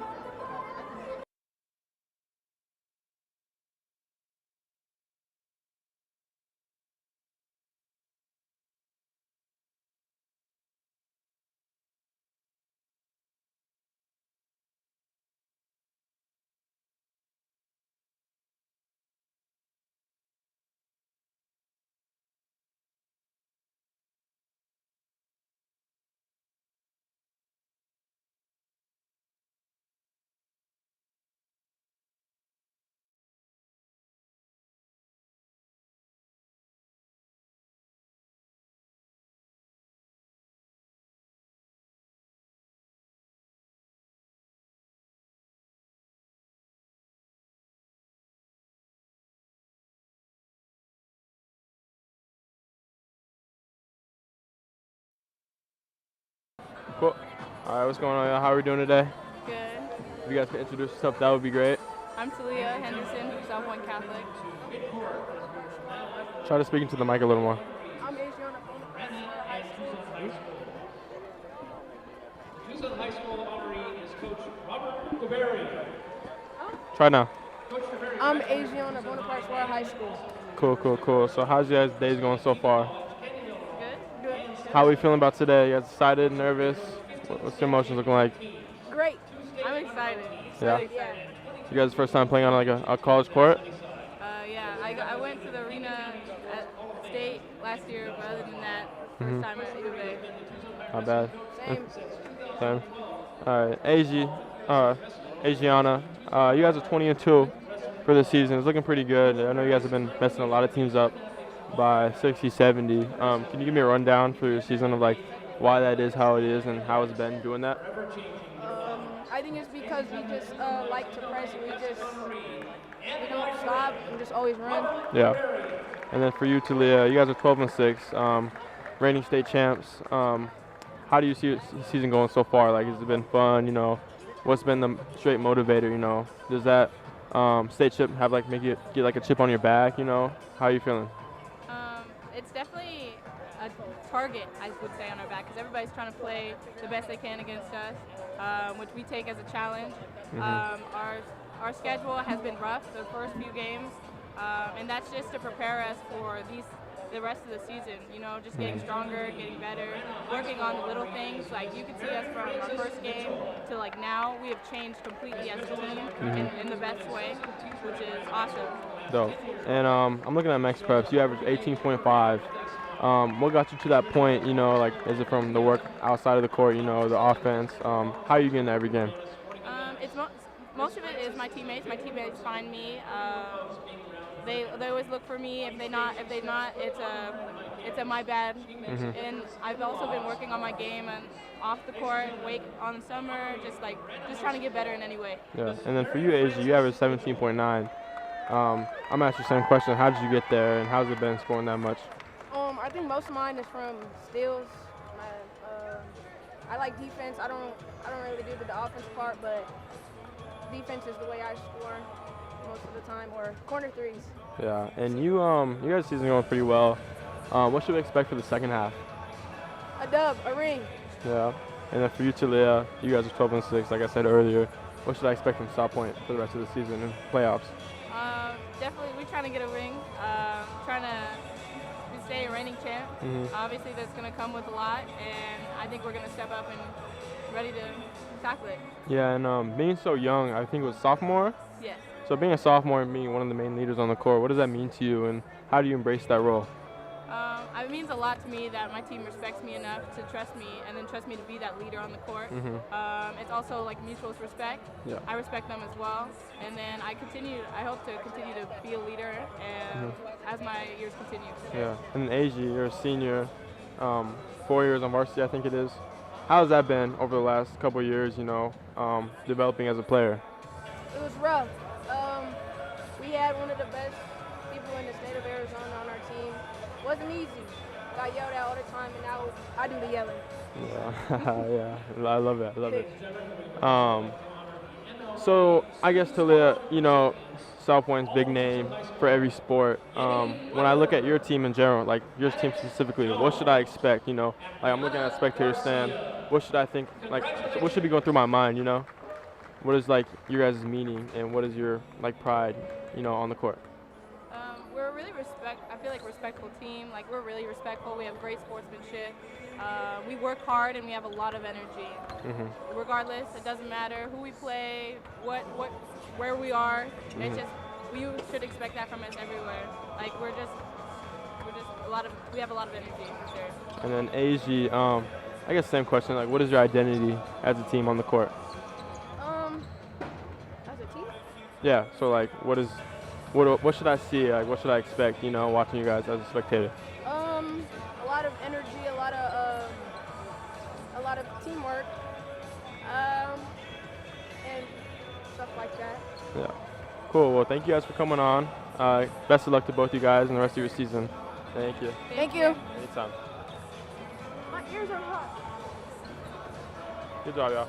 Cool. All right, what's going on, y'all? How are we doing today? Good. If you guys could introduce yourself, that would be great. I'm Taliyah Henderson from Salpointe Catholic. Try to speak into the mic a little more. I'm Ayjianna from high school. Tucson High School honoree is Coach Robert Gaberry. Try now. I'm Ayjianna, Bonapart High School. Cool. So how's your guys' days going so far? Good. How are we feeling about today? You guys excited, nervous? What's your emotions looking like? Great. I'm excited. Yeah. Yeah. You guys first time playing on like a college court? Yeah. I went to the arena at State last year, but other than that, first time at U of A. Not bad. Same. All right, Ayjianna, you guys are 20-2 for the season. It's looking pretty good. I know you guys have been messing a lot of teams up by 60, 70. Can you give me a rundown for your season of like why that is how it is and how it's been doing that? I think it's because we just like to press. We don't stop and just always run. Yeah. And then for you, Taliyah, you guys are 12-6, reigning state champs. How do you see your season going so far? Like, has it been fun? You know, what's been the straight motivator? You know, does that state chip have like make you get like a chip on your back? You know, how are you feeling? It's definitely a target, I would say, on our back because everybody's trying to play the best they can against us, which we take as a challenge. Our schedule has been rough the first few games, and that's just to prepare us for the rest of the season. You know, just getting stronger, getting better, working on the little things. Like you can see us from our first game to like now, we have changed completely as a team in the best way, which is awesome. Dope. And I'm looking at Max Preps. You average 18.5. What got you to that point? You know, like is it from the work outside of the court? You know, the offense. How are you getting every game? Most of it is my teammates. My teammates find me. They always look for me. If they not, it's a my bad. And I've also been working on my game and off the court, wake on the summer, just trying to get better in any way. Yeah. And then for you, Asia, you average 17.9. I'm gonna ask you the same question. How did you get there, and how's it been scoring that much? I think most of mine is from steals. I like defense. I don't really do the offense part, but defense is the way I score most of the time, or corner threes. Yeah, and you guys' season going pretty well. What should we expect for the second half? A dub, a ring. Yeah, and then for you, Taliyah, you guys are 12-6, like I said earlier. What should I expect from Salpointe for the rest of the season and playoffs? Definitely, we're trying to get a ring. Trying to stay a reigning champ. Obviously, that's going to come with a lot, and I think we're going to step up and ready to tackle it. Yeah, and being so young, I think it was sophomore. Yes. So being a sophomore and being one of the main leaders on the court, what does that mean to you, and how do you embrace that role? I it means a lot to me that my team respects me enough to trust me and then trust me to be that leader on the court. It's also like mutual respect. Yeah. I respect them as well, and then I hope to continue to be a leader and as my years continue. Yeah. And Ayjianna, you're a senior, 4 years on varsity, I think it is. How's that been over the last couple of years, developing as a player? It was rough. We had one of the best people in the state of Arizona on our team. It wasn't easy. Got yelled at all the time, and now I do the yelling. Yeah, yeah, I love it. So I guess Taliyah, Salpointe's big name for every sport. When I look at your team in general, like your team specifically, what should I expect? Like I'm looking at a spectator stand. What should I think? Like, what should be going through my mind? What is like your guys' meaning, and what is your like pride, on the court? We're a really I feel like respectful team. Like we're really respectful. We have great sportsmanship. We work hard and we have a lot of energy. Regardless, it doesn't matter who we play, where we are. It's just you should expect that from us everywhere. Like we have a lot of energy for sure. And then Ayjianna, I guess same question. Like, what is your identity as a team on the court? As a team? Yeah. So like, what should I see? Like, what should I expect? Watching you guys as a spectator. A lot of energy, a lot of teamwork, and stuff like that. Yeah. Cool. Well, thank you guys for coming on. Best of luck to both you guys in the rest of your season. Thank you. Thank you. Anytime. My ears are hot. Good job, y'all.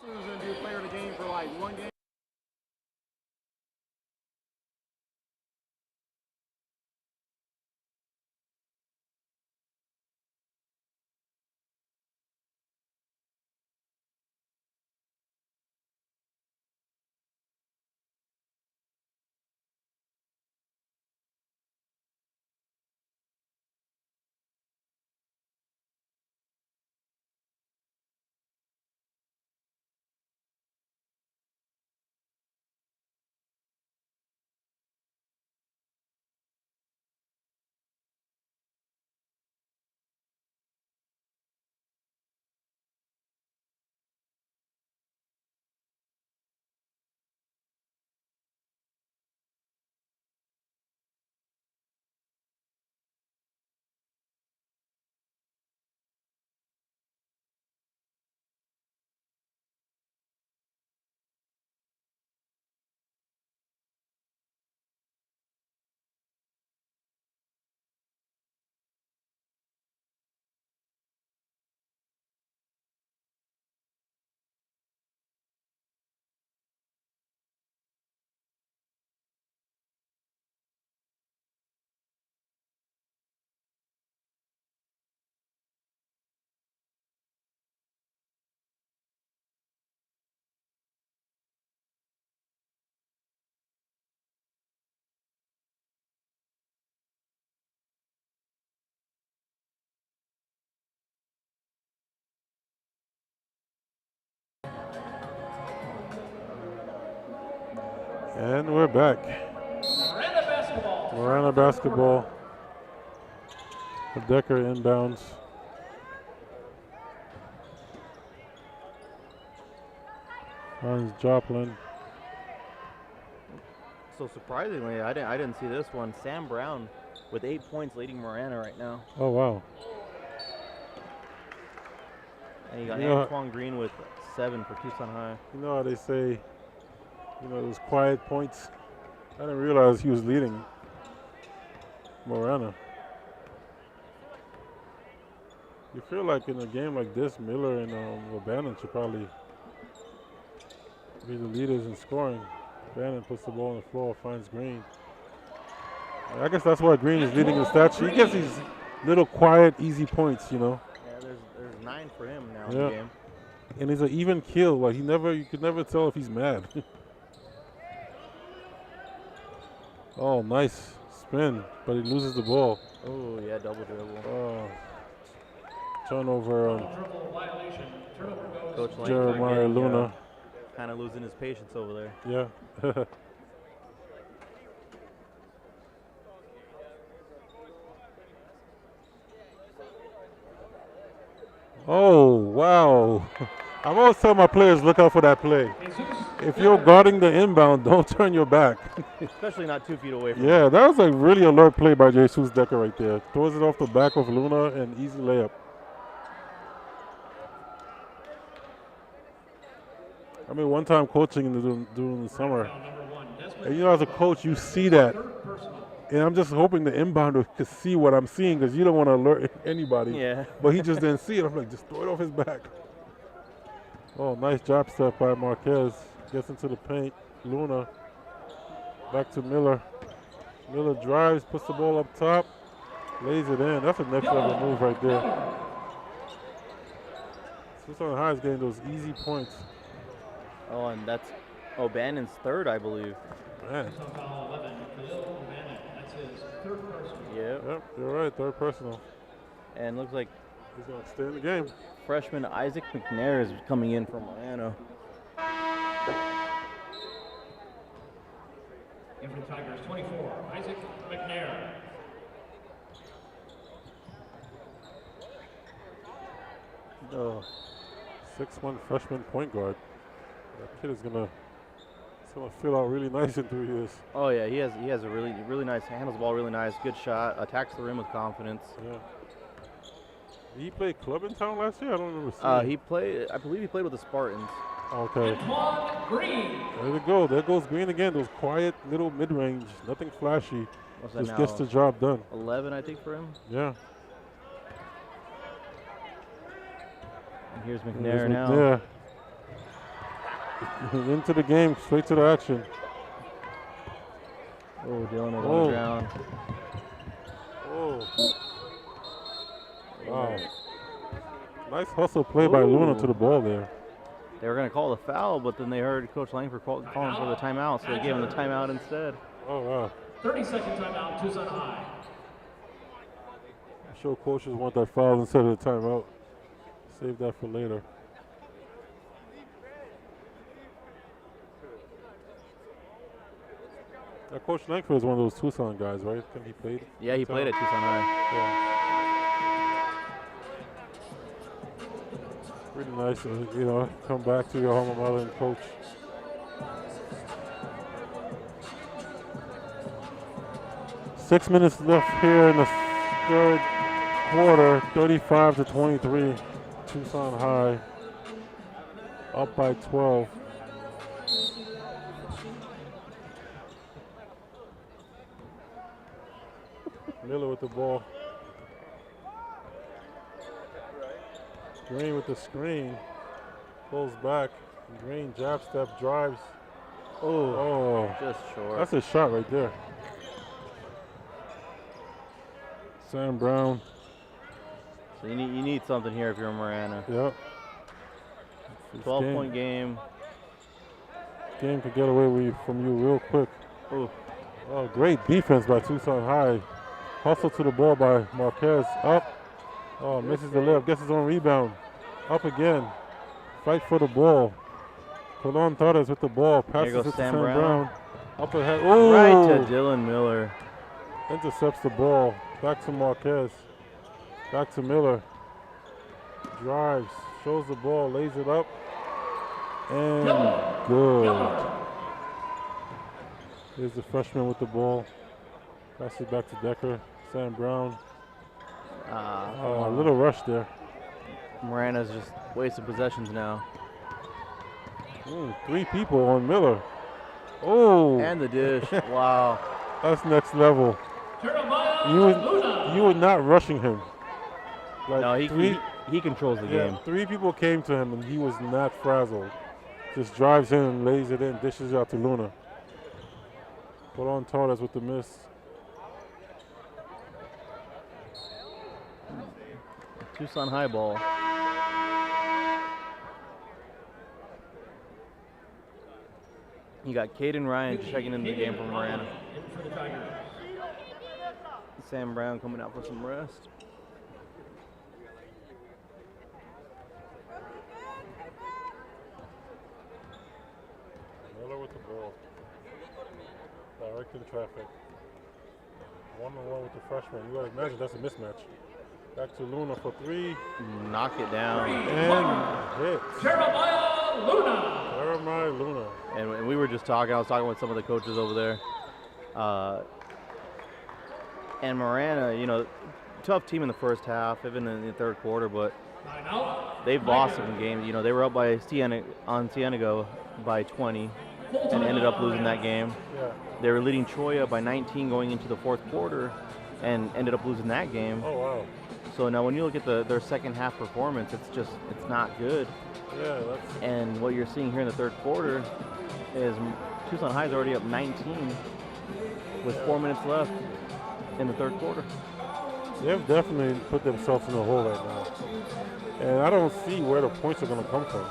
Going to be player of the game for like one game. And we're back. Marana basketball. Marana basketball. Decker inbounds. Finds Joplin. So surprisingly, I didn't see this one. Sam Brown with 8 points leading Marana right now. Oh, wow. And you got Yeah. Antoine Green with 7 for Tucson High. You know how they say, those quiet points? I didn't realize he was leading Marana. You feel like in a game like this, Miller and O'Bannon should probably be the leaders in scoring. Bannon puts the ball on the floor, finds Green. I guess that's why Green is leading the stat sheet. He gets these little quiet, easy points, Yeah, there's 9 for him now in Yeah. the game. And he's an even kill. Like you could never tell if he's mad. Oh, nice spin, but he loses the ball. Oh, yeah, double dribble. Oh, turnover on Dribble violation. Turnover goes. Coach Langford Jeremiah getting, Luna. kind of losing his patience over there. Yeah. Oh, wow. I'm always telling my players, look out for that play. If you're guarding the inbound, don't turn your back. Especially not 2 feet away from Yeah, that was a really alert play by Jesus Decker right there. Throws it off the back of Luna and easy layup. I mean, one time coaching during the summer, and as a coach, you see that. And I'm just hoping the inbounder could see what I'm seeing because you don't want to alert anybody. Yeah. But he just didn't see it. I'm like, just throw it off his back. Oh, nice drop step by Marquez. Gets into the paint. Luna. Back to Miller. Miller drives, puts the ball up top, lays it in. That's a next level move right there. Tucson High is getting those easy points. Oh, and that's O'Bannon's 3rd, I believe. Man. Yep, you're right. 3rd personal. And looks like he's going to stay in the game. Freshman Isaac McNair is coming in from Marana. In for the Tigers, 24, Isaac McNair. Oh. 6'1" freshman point guard. That kid is gonna fill out really nice in 3 years. Oh yeah, he has a really nice, handles the ball really nice, good shot, attacks the rim with confidence. Yeah. Did he play club in town last year? I don't remember seeing. I believe he played with the Spartans. Okay. Green. There we go. There goes Green again. Those quiet little mid-range, nothing flashy. What's that Just now? gets the job done. 11, I think, for him. Yeah. And here's There's McNair now. McNair. Into the game, straight to the action. Oh, Dylan is on the ground. Oh. Wow. Nice hustle play by Luna to the ball there. They were going to call the foul, but then they heard Coach Langford calling for the timeout, so they gave him the timeout instead. Oh, wow. 30-second timeout, Tucson High. I'm sure coaches want that foul instead of the timeout. Save that for later. Coach Langford is one of those Tucson guys, right? I think he played. Yeah, he played at Tucson High. Yeah. Really nice, come back to your alma mater and coach. Six minutes left here in the 3rd quarter, 35-23. Tucson High up by 12. Miller with the ball. Green with the screen. Pulls back. Green jab step, drives. Oh, just short. That's a shot right there. Sam Brown. So you need something here if you're Marana. Yep. 12-point game. Game could get away from you real quick. Ooh. Oh, great defense by Tucson High. Hustle to the ball by Marquez. Up. Oh, misses the layup. Gets his own rebound. Up again. Fight for the ball. Colon Torres with the ball. Passes goes it to Sam Sam Brown. Brown. Up ahead. Oh! Right to Dylan Miller. Intercepts the ball. Back to Marquez. Back to Miller. Drives. Shows the ball. Lays it up. And good. Here's the freshman with the ball. Passes it back to Decker. Sam Brown. A little rush there. Marana's just wasting possessions now. 3 people on Miller. Oh! And the dish. Wow. That's next level. You were not rushing him. Like No, he controls the game. 3 people came to him and he was not frazzled. Just drives in and lays it in, dishes out to Luna. Put on Torres with the miss. Tucson high ball. You got Caden Ryan checking into the game for Marana. Sam Brown coming out for some rest. Miller with the ball. Directing traffic. 1-on-1 with the freshman. You gotta imagine that's a mismatch. Back to Luna for 3. Knock it down. And hit. Jeremiah Luna. Jeremiah Luna. And we were just talking, I was talking with some of the coaches over there. And Marana, you know, tough team in the first half, even in the third quarter, but they've lost some games. You know, they were up by Cienega by 20 and ended up losing that game. Yeah. They were leading Troya by 19 going into the fourth quarter and ended up losing that game. Oh, wow. So now when you look at their second half performance, it's not good. Yeah, And what you're seeing here in the third quarter is Tucson High's already up 19 with 4 minutes left in the third quarter. they've definitely put themselves in a hole right now. And I don't see where the points are going to come from.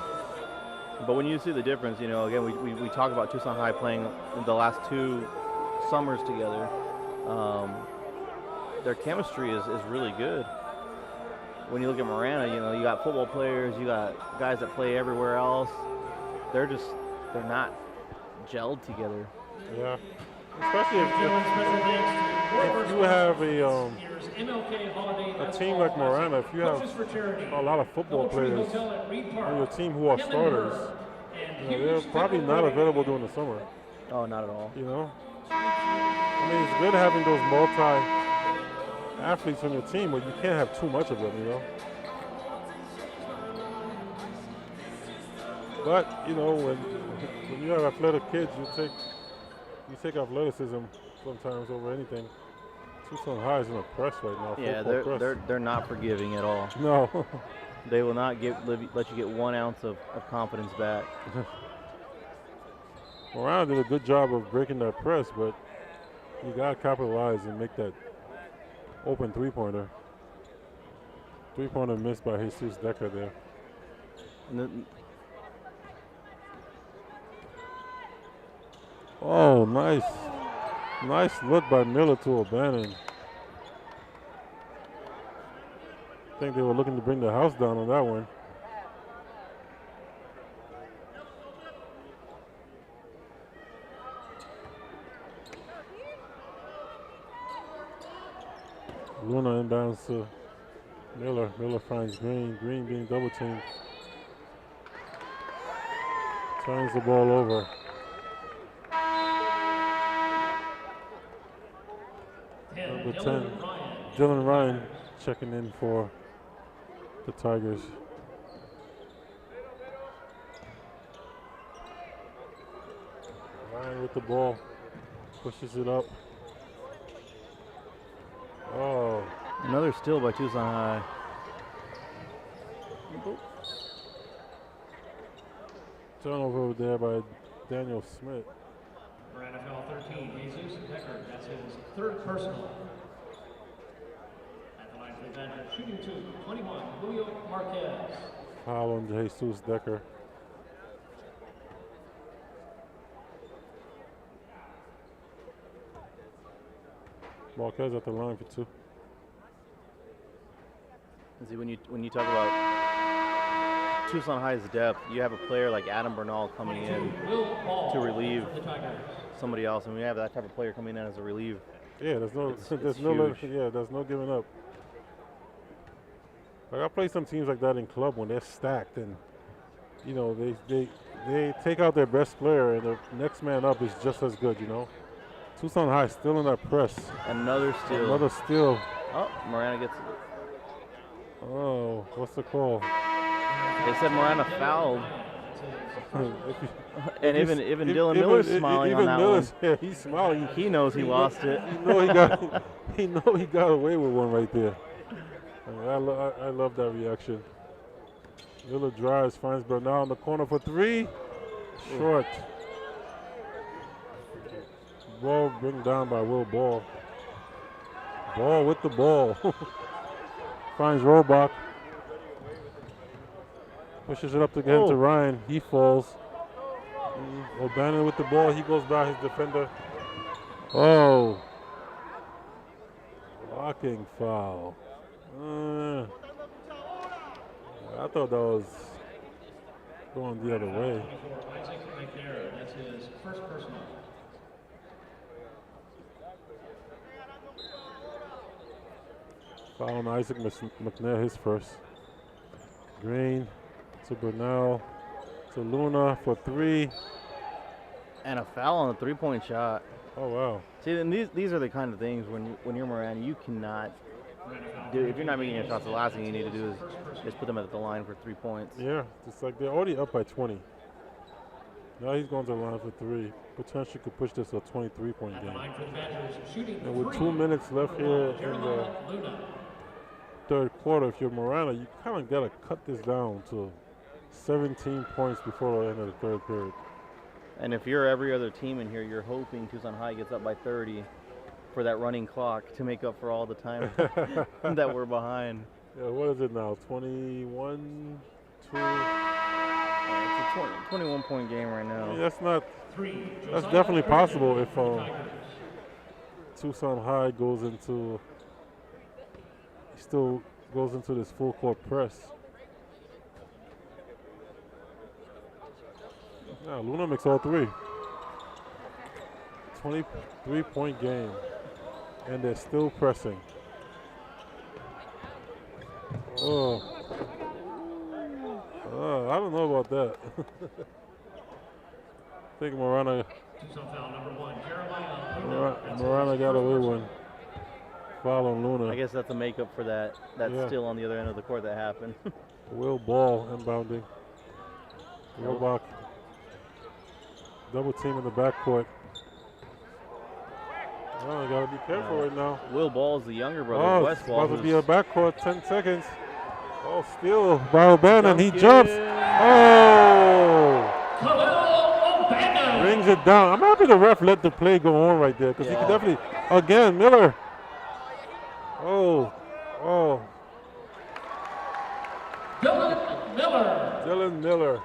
But when you see the difference, you know, again, we talk about Tucson High playing the last 2 summers together. Their chemistry is really good. When you look at Marana, you know, you got football players, you got guys that play everywhere else. They're not gelled together. Yeah. Especially if you have a team like Marana, if you have a lot of football players on your team who are starters, you know, they're probably not available during the summer. Oh, not at all. You know? I mean, it's good having those multi-athletes on your team, but you can't have too much of them, you know? But, you know, when you have athletic kids, you take athleticism sometimes over anything. Tucson High is in a press right now. Yeah, they're not forgiving at all. No. They will not let you get 1 ounce of confidence back. Marana did a good job of breaking that press, but you got to capitalize and make that open three-pointer. Three-pointer missed by Jesus Decker there. Oh, nice. Nice look by Miller to O'Bannon. I think they were looking to bring the house down on that one. Luna inbounds to Miller. Miller finds Green. Green being double teamed. Turns the ball over. Number 10, Dylan Ryan checking in for the Tigers. Ryan with the ball, pushes it up. Oh. Another steal by Tucson High. Turnover over there by Daniel Smith. For NFL 13, Jesus Decker, that's his 3rd personal. At the line for the bench, shooting 2, 21, Julio Marquez. Foul on Jesus Decker. Marquez at the line for 2. See, when you talk about Tucson High's depth, you have a player like Adam Bernal coming in to relieve somebody else, and we have that type of player coming in as a relief. Yeah, there's no, It's there's no giving up. Like I play some teams like that in club when they're stacked, and you know they take out their best player, and the next man up is just as good. You know, Tucson High still in that press. Another steal. Another steal. Oh, Marana gets. Oh, what's the call? They said Marana fouled. And even Dylan Miller's smiling on that one. Yeah, he's smiling. He knows he lost it. He got away with one right there. I love that reaction. Miller drives, finds Bernal in the corner for three. Short. Ball bring down by Will Ball. Ball with the ball. Finds Robach. Pushes it up again to Ryan. He falls. O'Bannon with the ball. He goes by his defender. Oh. Blocking foul. I thought that was going the other way. That's his first personal. Foul on Isaac McNair, his first. Green to Bernal to Luna for three. And a foul on the three-point shot. Oh, wow. See, and these are the kind of things when you're Marana, you cannot do. If you're not making your shots, the last thing you need to do is put them at the line for 3 points. Yeah, it's like they're already up by 20. Now he's going to the line for three. Potentially could push this to a 23-point game. And with 2 minutes left here in the third quarter, if you're Marana, you kind of got to cut this down to 17 points before the end of the third period. And if you're every other team in here, you're hoping Tucson High gets up by 30 for that running clock to make up for all the time that we're behind. Yeah, what is it now? 21, 2? It's a 21-point game right now. Yeah, that's definitely possible if Tucson High still goes into this full court press. Yeah, Luna makes all three. 23-point game, and they're still pressing. I don't know about that. I think Marana got away one. Foul on Luna. I guess that's a makeup for that steal on the other end of the court that happened. Will Ball inbounding. Robach. Double team in the backcourt. Oh, you gotta be careful right now. Will Ball is the younger brother of West Ball. About to be a backcourt, 10 seconds. Oh, steal by O'Bannon. He jumps. Oh! Brings it down. I'm happy the ref let the play go on right there because he could definitely. Again, Miller. Oh. Dylan Miller.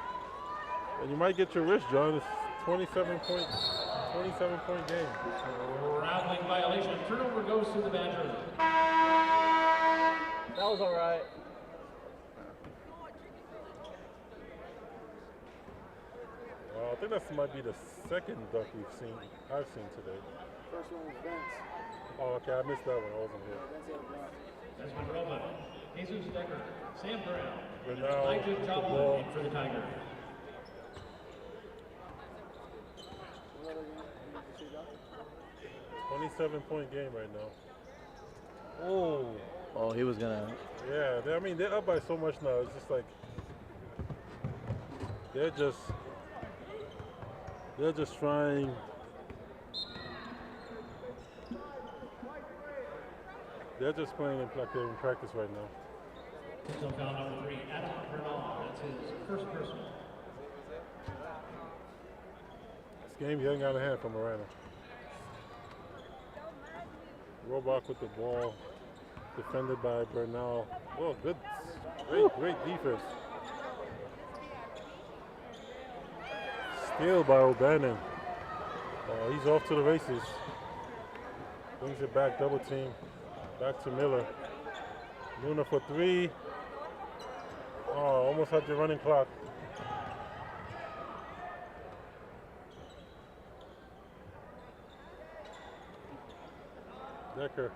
And you might get your wrist, John. It's 27-point game. Traveling violation. Turnover goes to the Badgers. That was all right. I think that might be the second duck I've seen today. First one was Vince. Oh, okay, I missed that one. I wasn't here. That's been Roman, Jesus Decker, Sam Brown, Bernal, Ayjianna for the Tigers. 27-point game right now. Oh, he was gonna. Yeah, they're up by so much now. It's just like they're just trying. They're just playing like they're in practice right now. So foul number 3, Adam Bernal. That's his first personal. This game's getting out of hand for Marana. Robach with the ball, defended by Bernal. Oh, good, great defense. Steal by O'Bannon. He's off to the races. Brings it back, double team. Back to Miller. Luna for three. almost had your running clock. Decker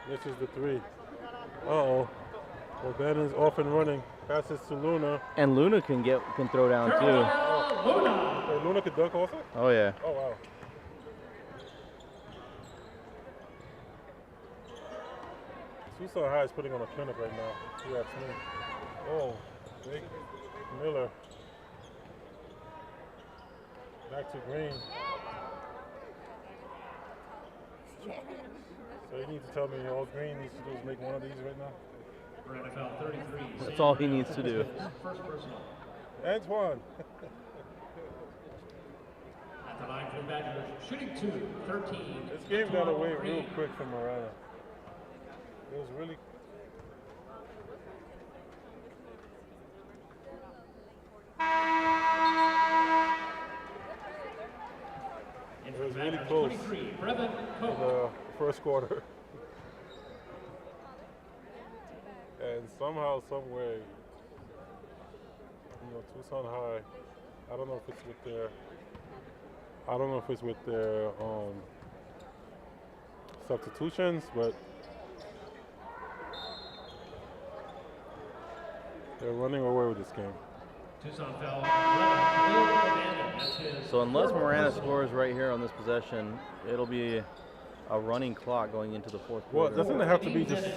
misses the 3. Uh-oh. O'Bannon's off and running. Passes to Luna. And Luna can throw down too. Oh, Luna could dunk also? Oh yeah. Oh, wow. Tucson High is putting on a clinic right now. If you ask me. Oh, big Miller. Back to Green. So you need to tell me all Green needs to do is make one of these right now? For NFL 33. That's all he needs to do. First personal. Antoine. At the line for the Badgers, shooting 2, 13. This game got away real quick from Marana. It was really. It was really close in the first quarter. And somehow, some way, Tucson High, I don't know if it's with their substitutions, but they're running away with this game. Tucson fell 11. So unless Marana scores right here on this possession, it'll be a running clock going into the fourth Well, quarter. doesn't it have to be just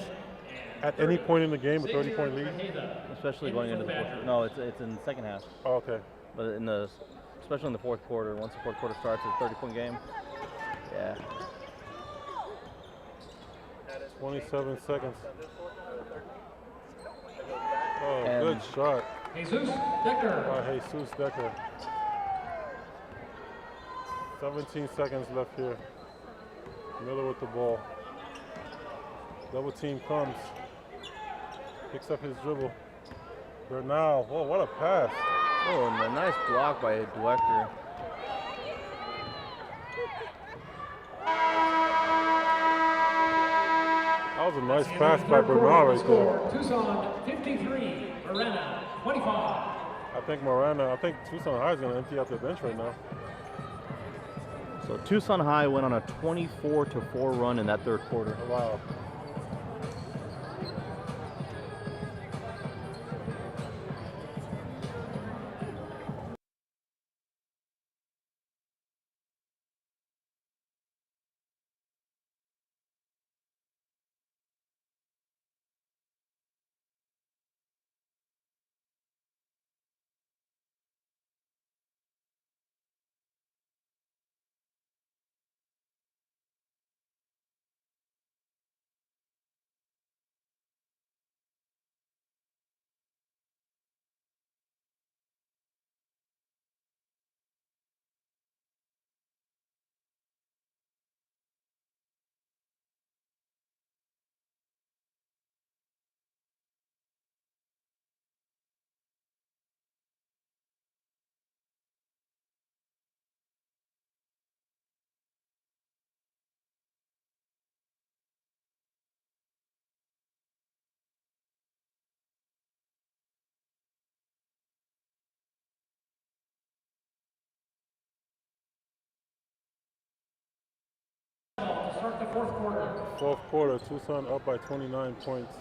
at any point in the game a 30-point lead? Especially going into the fourth. No, it's in the second half. Oh, okay. But especially in the fourth quarter, once the fourth quarter starts, it's a 30-point game. Yeah. 27 seconds. Oh, And good shot Jesus Decker. by Jesus Decker. 17 seconds left here. Miller with the ball. Double team comes. Picks up his dribble. Bernal. Oh, what a pass. Oh, and a nice block by Dwecker. That was a nice pass by Bernal right there. Tucson 53, Marana 25. I think Tucson High is going to empty out their bench right now. So Tucson High went on a 24-4 run in that third quarter. Wow. To start the fourth quarter. Fourth quarter, Tucson up by 29 points.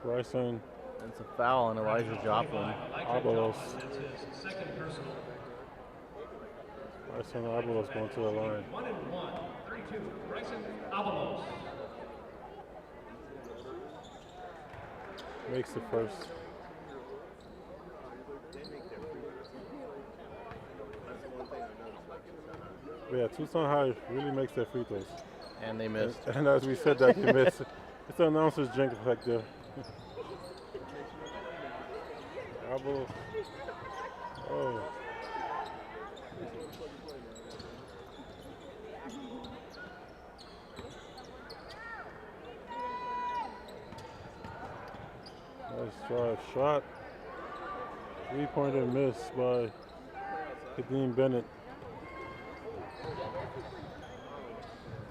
Bryson. It's a foul on Elijah Joplin. Abelos. That's his second personal. Bryson Abelos going to the line. 1-1, 32, Bryson Abelos. Makes the first. But yeah, Tucson High really makes their free throws. And they missed. And as we said that, they missed. It's an announcer's drink effect there. Abelos. Oh. Nice drive shot. 3-pointer miss by Kadeem Bennett.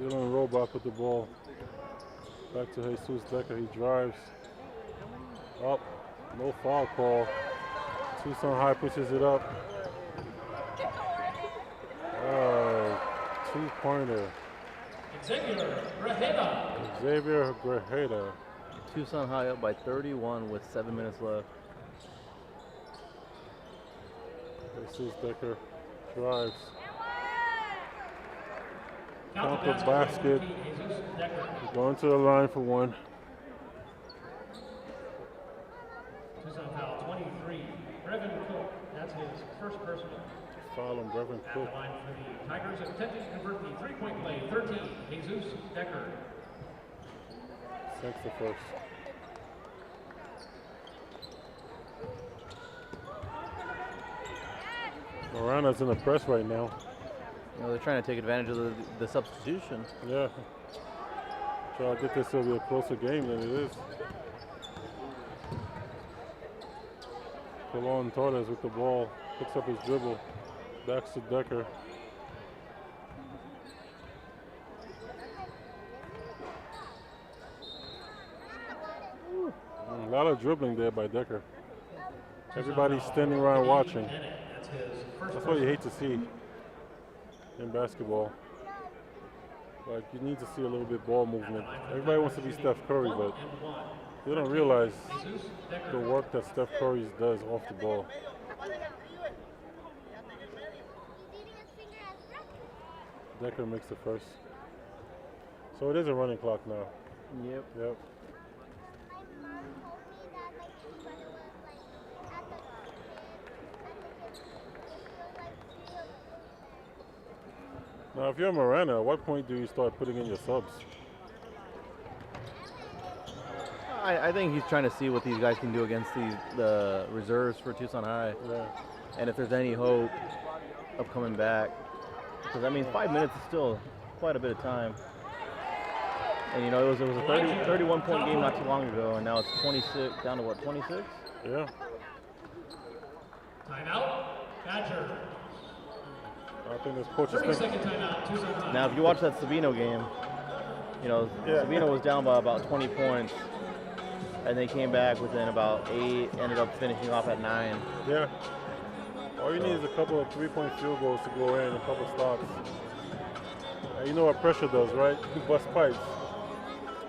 Dylan Robach with the ball. Back to Jesus Decker. He drives. Up. No foul call. Tucson High pushes it up. Two-pointer. Xavier Grajeda. Tucson High up by 31 with 7 minutes left. Jesus Decker drives. Count the basket. Going to the line for one. Tucson foul 23. Brevin Cook, that's his first personal. Foul on Brevin At Cook. the line for the Tigers, attempting to convert the three-point play. 13, Jesus Decker. Sinks the first. Marana's in the press right now. You know, they're trying to take advantage of the substitution. Yeah. Try to get this to be a closer game than it is. Colon Torres with the ball. Picks up his dribble. Backs to Decker. A lot of dribbling there by Decker. Everybody's standing around watching. That's what you hate to see in basketball. Like, you need to see a little bit ball movement. Everybody wants to be Steph Curry, but they don't realize the work that Steph Curry does off the ball. Decker makes the first. So it is a running clock now. Yep. Yep. Now, if you're Marana, at what point do you start putting in your subs? I think he's trying to see what these guys can do against the reserves for Tucson High. Yeah. And if there's any hope of coming back. Because, I mean, 5 minutes is still quite a bit of time. And, you know, it was a 31-point game not too long ago, and now it's 26, down to what, 26? Yeah. Timeout, Badger. I think this coach is 30-second timeout, Tucson High. Now, if you watch that Sabino game, you know, Yeah. Sabino was down by about 20 points, and they came back within about 8, ended up finishing off at 9. Yeah. All you need is a couple of three-point field goals to go in, a couple of stops. And you know what pressure does, right? You bust pipes.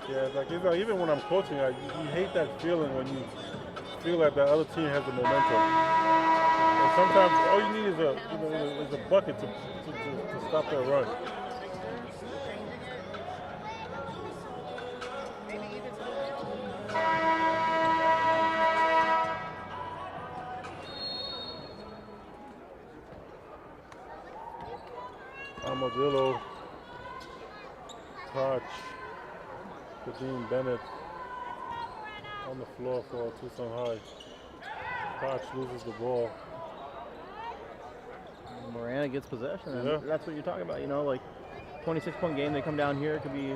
Yeah, it's like even when I'm coaching, you hate that feeling when you feel like the other team has the momentum. And sometimes all you need is a bucket to stop that run. Armadillo, touch, Kadeem Bennett on the floor for Tucson High. Koch loses the ball. Marana gets possession, and Yeah. that's what you're talking about. You know, like 26-point game, they come down here, it could be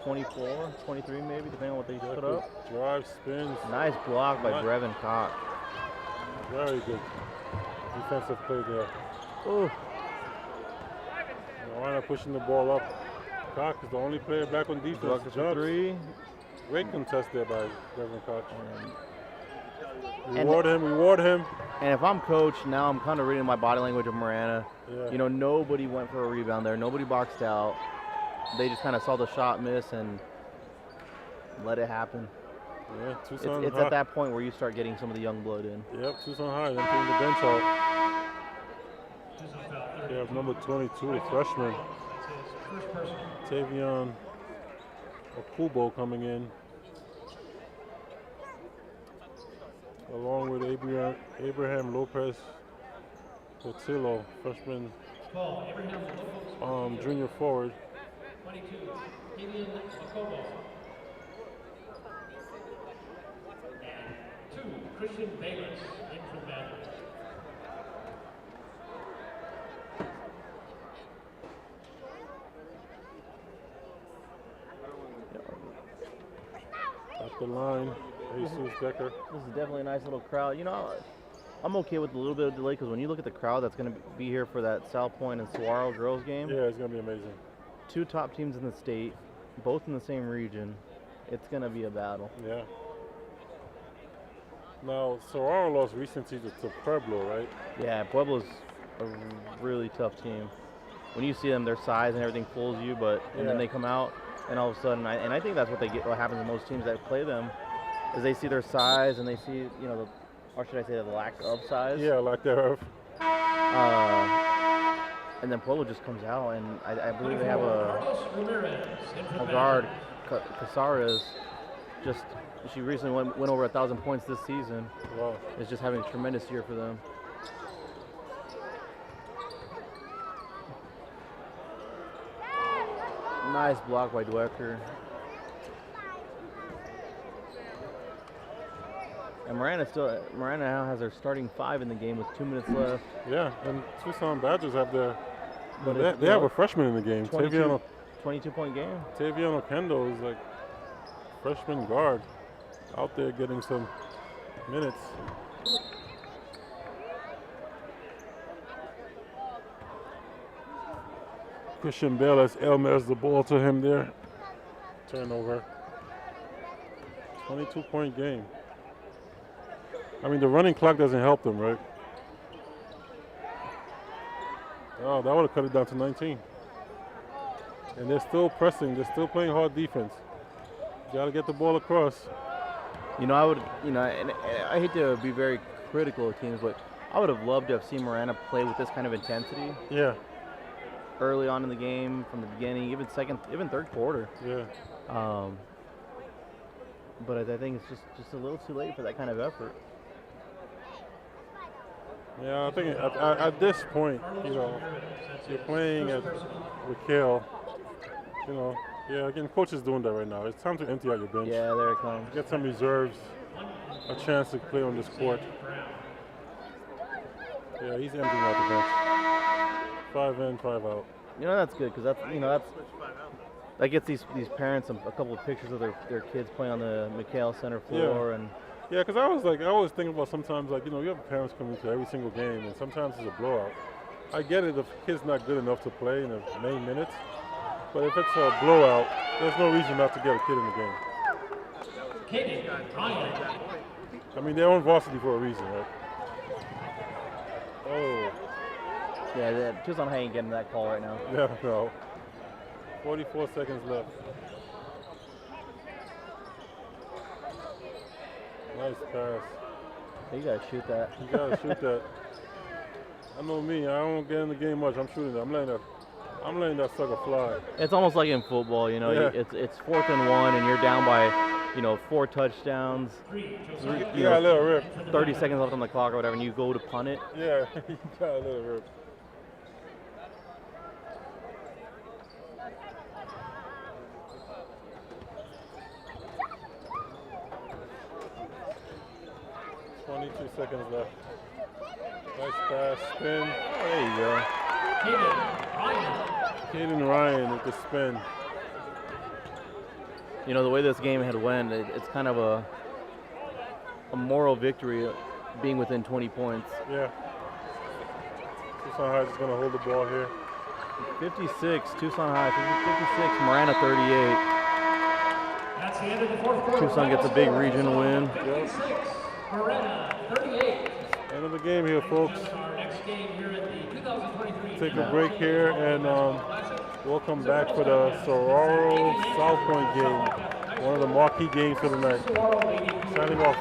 24, 23 maybe, depending on what they put up. Drive, spins. Nice block by Brevin Koch. Very good defensive play there. Ooh. Marana pushing the ball up. Koch is the only player back on defense. Bucket for 3. Great contest there by Brevin Koch. And- Reward him. And if I'm coach, now I'm kind of reading my body language of Marana. Yeah. You know, nobody went for a rebound there. Nobody boxed out. They just kind of saw the shot miss and let it happen. Yeah, Tucson It's High. at that point where you start getting some of the young blood in. Yep, Tucson High, then putting the bench out. They have number 22, a freshman, Tavion Okubo coming in, along with Abraham Lopez Portillo, freshman, junior forward. 22, Gideon Jacobo. And 2, Christian Bayless, in for the Badgers. At the line, Jesus Decker. This is definitely a nice little crowd. You know, I'm okay with a little bit of delay because when you look at the crowd that's going to be here for that Salpointe and Sahuaro girls game, Yeah, it's going to be amazing. two top teams in the state, both in the same region. It's going to be a battle. Yeah. Now, Sahuaro lost recently to Pueblo, right? Yeah, Pueblo's a really tough team. When you see them, their size and everything fools you, and then they come out, and all of a sudden, I think that's what happens to most teams that play them, is they see their size and they see, or should I say the lack of size. Yeah, lack thereof. And then Pueblo just comes out, and I believe they have a guard, Casares. She recently went over 1,000 points this season. Wow. Is just having a tremendous year for them. Nice block by Dwecker. And Marana now has their starting 5 in the game with 2 minutes left. Yeah, and Tucson Badgers have they have a freshman in the game. 22-point game. Taviano Kendo is like freshman guard out there getting some minutes. Christian Bell as Elmer's the ball to him there. Turnover. 22-point game. I mean, the running clock doesn't help them, right? Oh, that would have cut it down to 19. And they're still pressing. They're still playing hard defense. Got to get the ball across. And I hate to be very critical of teams, but I would have loved to have seen Marana play with this kind of intensity. Yeah. Early on in the game, from the beginning, even third quarter. Yeah. But I think it's just a little too late for that kind of effort. Yeah, I think at this point, you're playing at Raquel, again, coach is doing that right now. It's time to empty out your bench. Yeah, there it comes. Get some reserves, a chance to play on this court. Yeah, he's emptying out the bench. 5 in, 5 out. That's good because that gets these parents a couple of pictures of their kids playing on the McHale Center floor. Yeah. And yeah, because I always think about sometimes, you have parents coming to every single game, and sometimes it's a blowout. I get it if the kid's not good enough to play in the main minutes, but if it's a blowout, there's no reason not to get a kid in the game. I mean, they're on varsity for a reason, right? Oh. Yeah, Tucson High ain't getting that call right now. Yeah, no. 44 seconds left. Nice pass. You gotta shoot that. You gotta shoot that. I know me. I don't get in the game much. I'm shooting it. I'm letting that sucker fly. It's almost like in football, Yeah. It's 4th and 1, and you're down by, 4 touchdowns. You got a little rip. 30 seconds left on the clock or whatever, and you go to punt it. Yeah, you got a little rip. Seconds left. Nice pass, spin. Oh, there you go. Caden Ryan with the spin. The way this game had went, it's kind of a moral victory being within 20 points. Yeah. Tucson High is going to hold the ball here. 56, Tucson High, 56, Marana 38. That's the end of the fourth quarter. Tucson gets a big regional win. Yep. Marana 38. End of the game here, folks. Our next game here at the 2023. Take a break here, and we'll come back for the Sahuaro Salpointe game, one of the marquee games for the night. Signing off.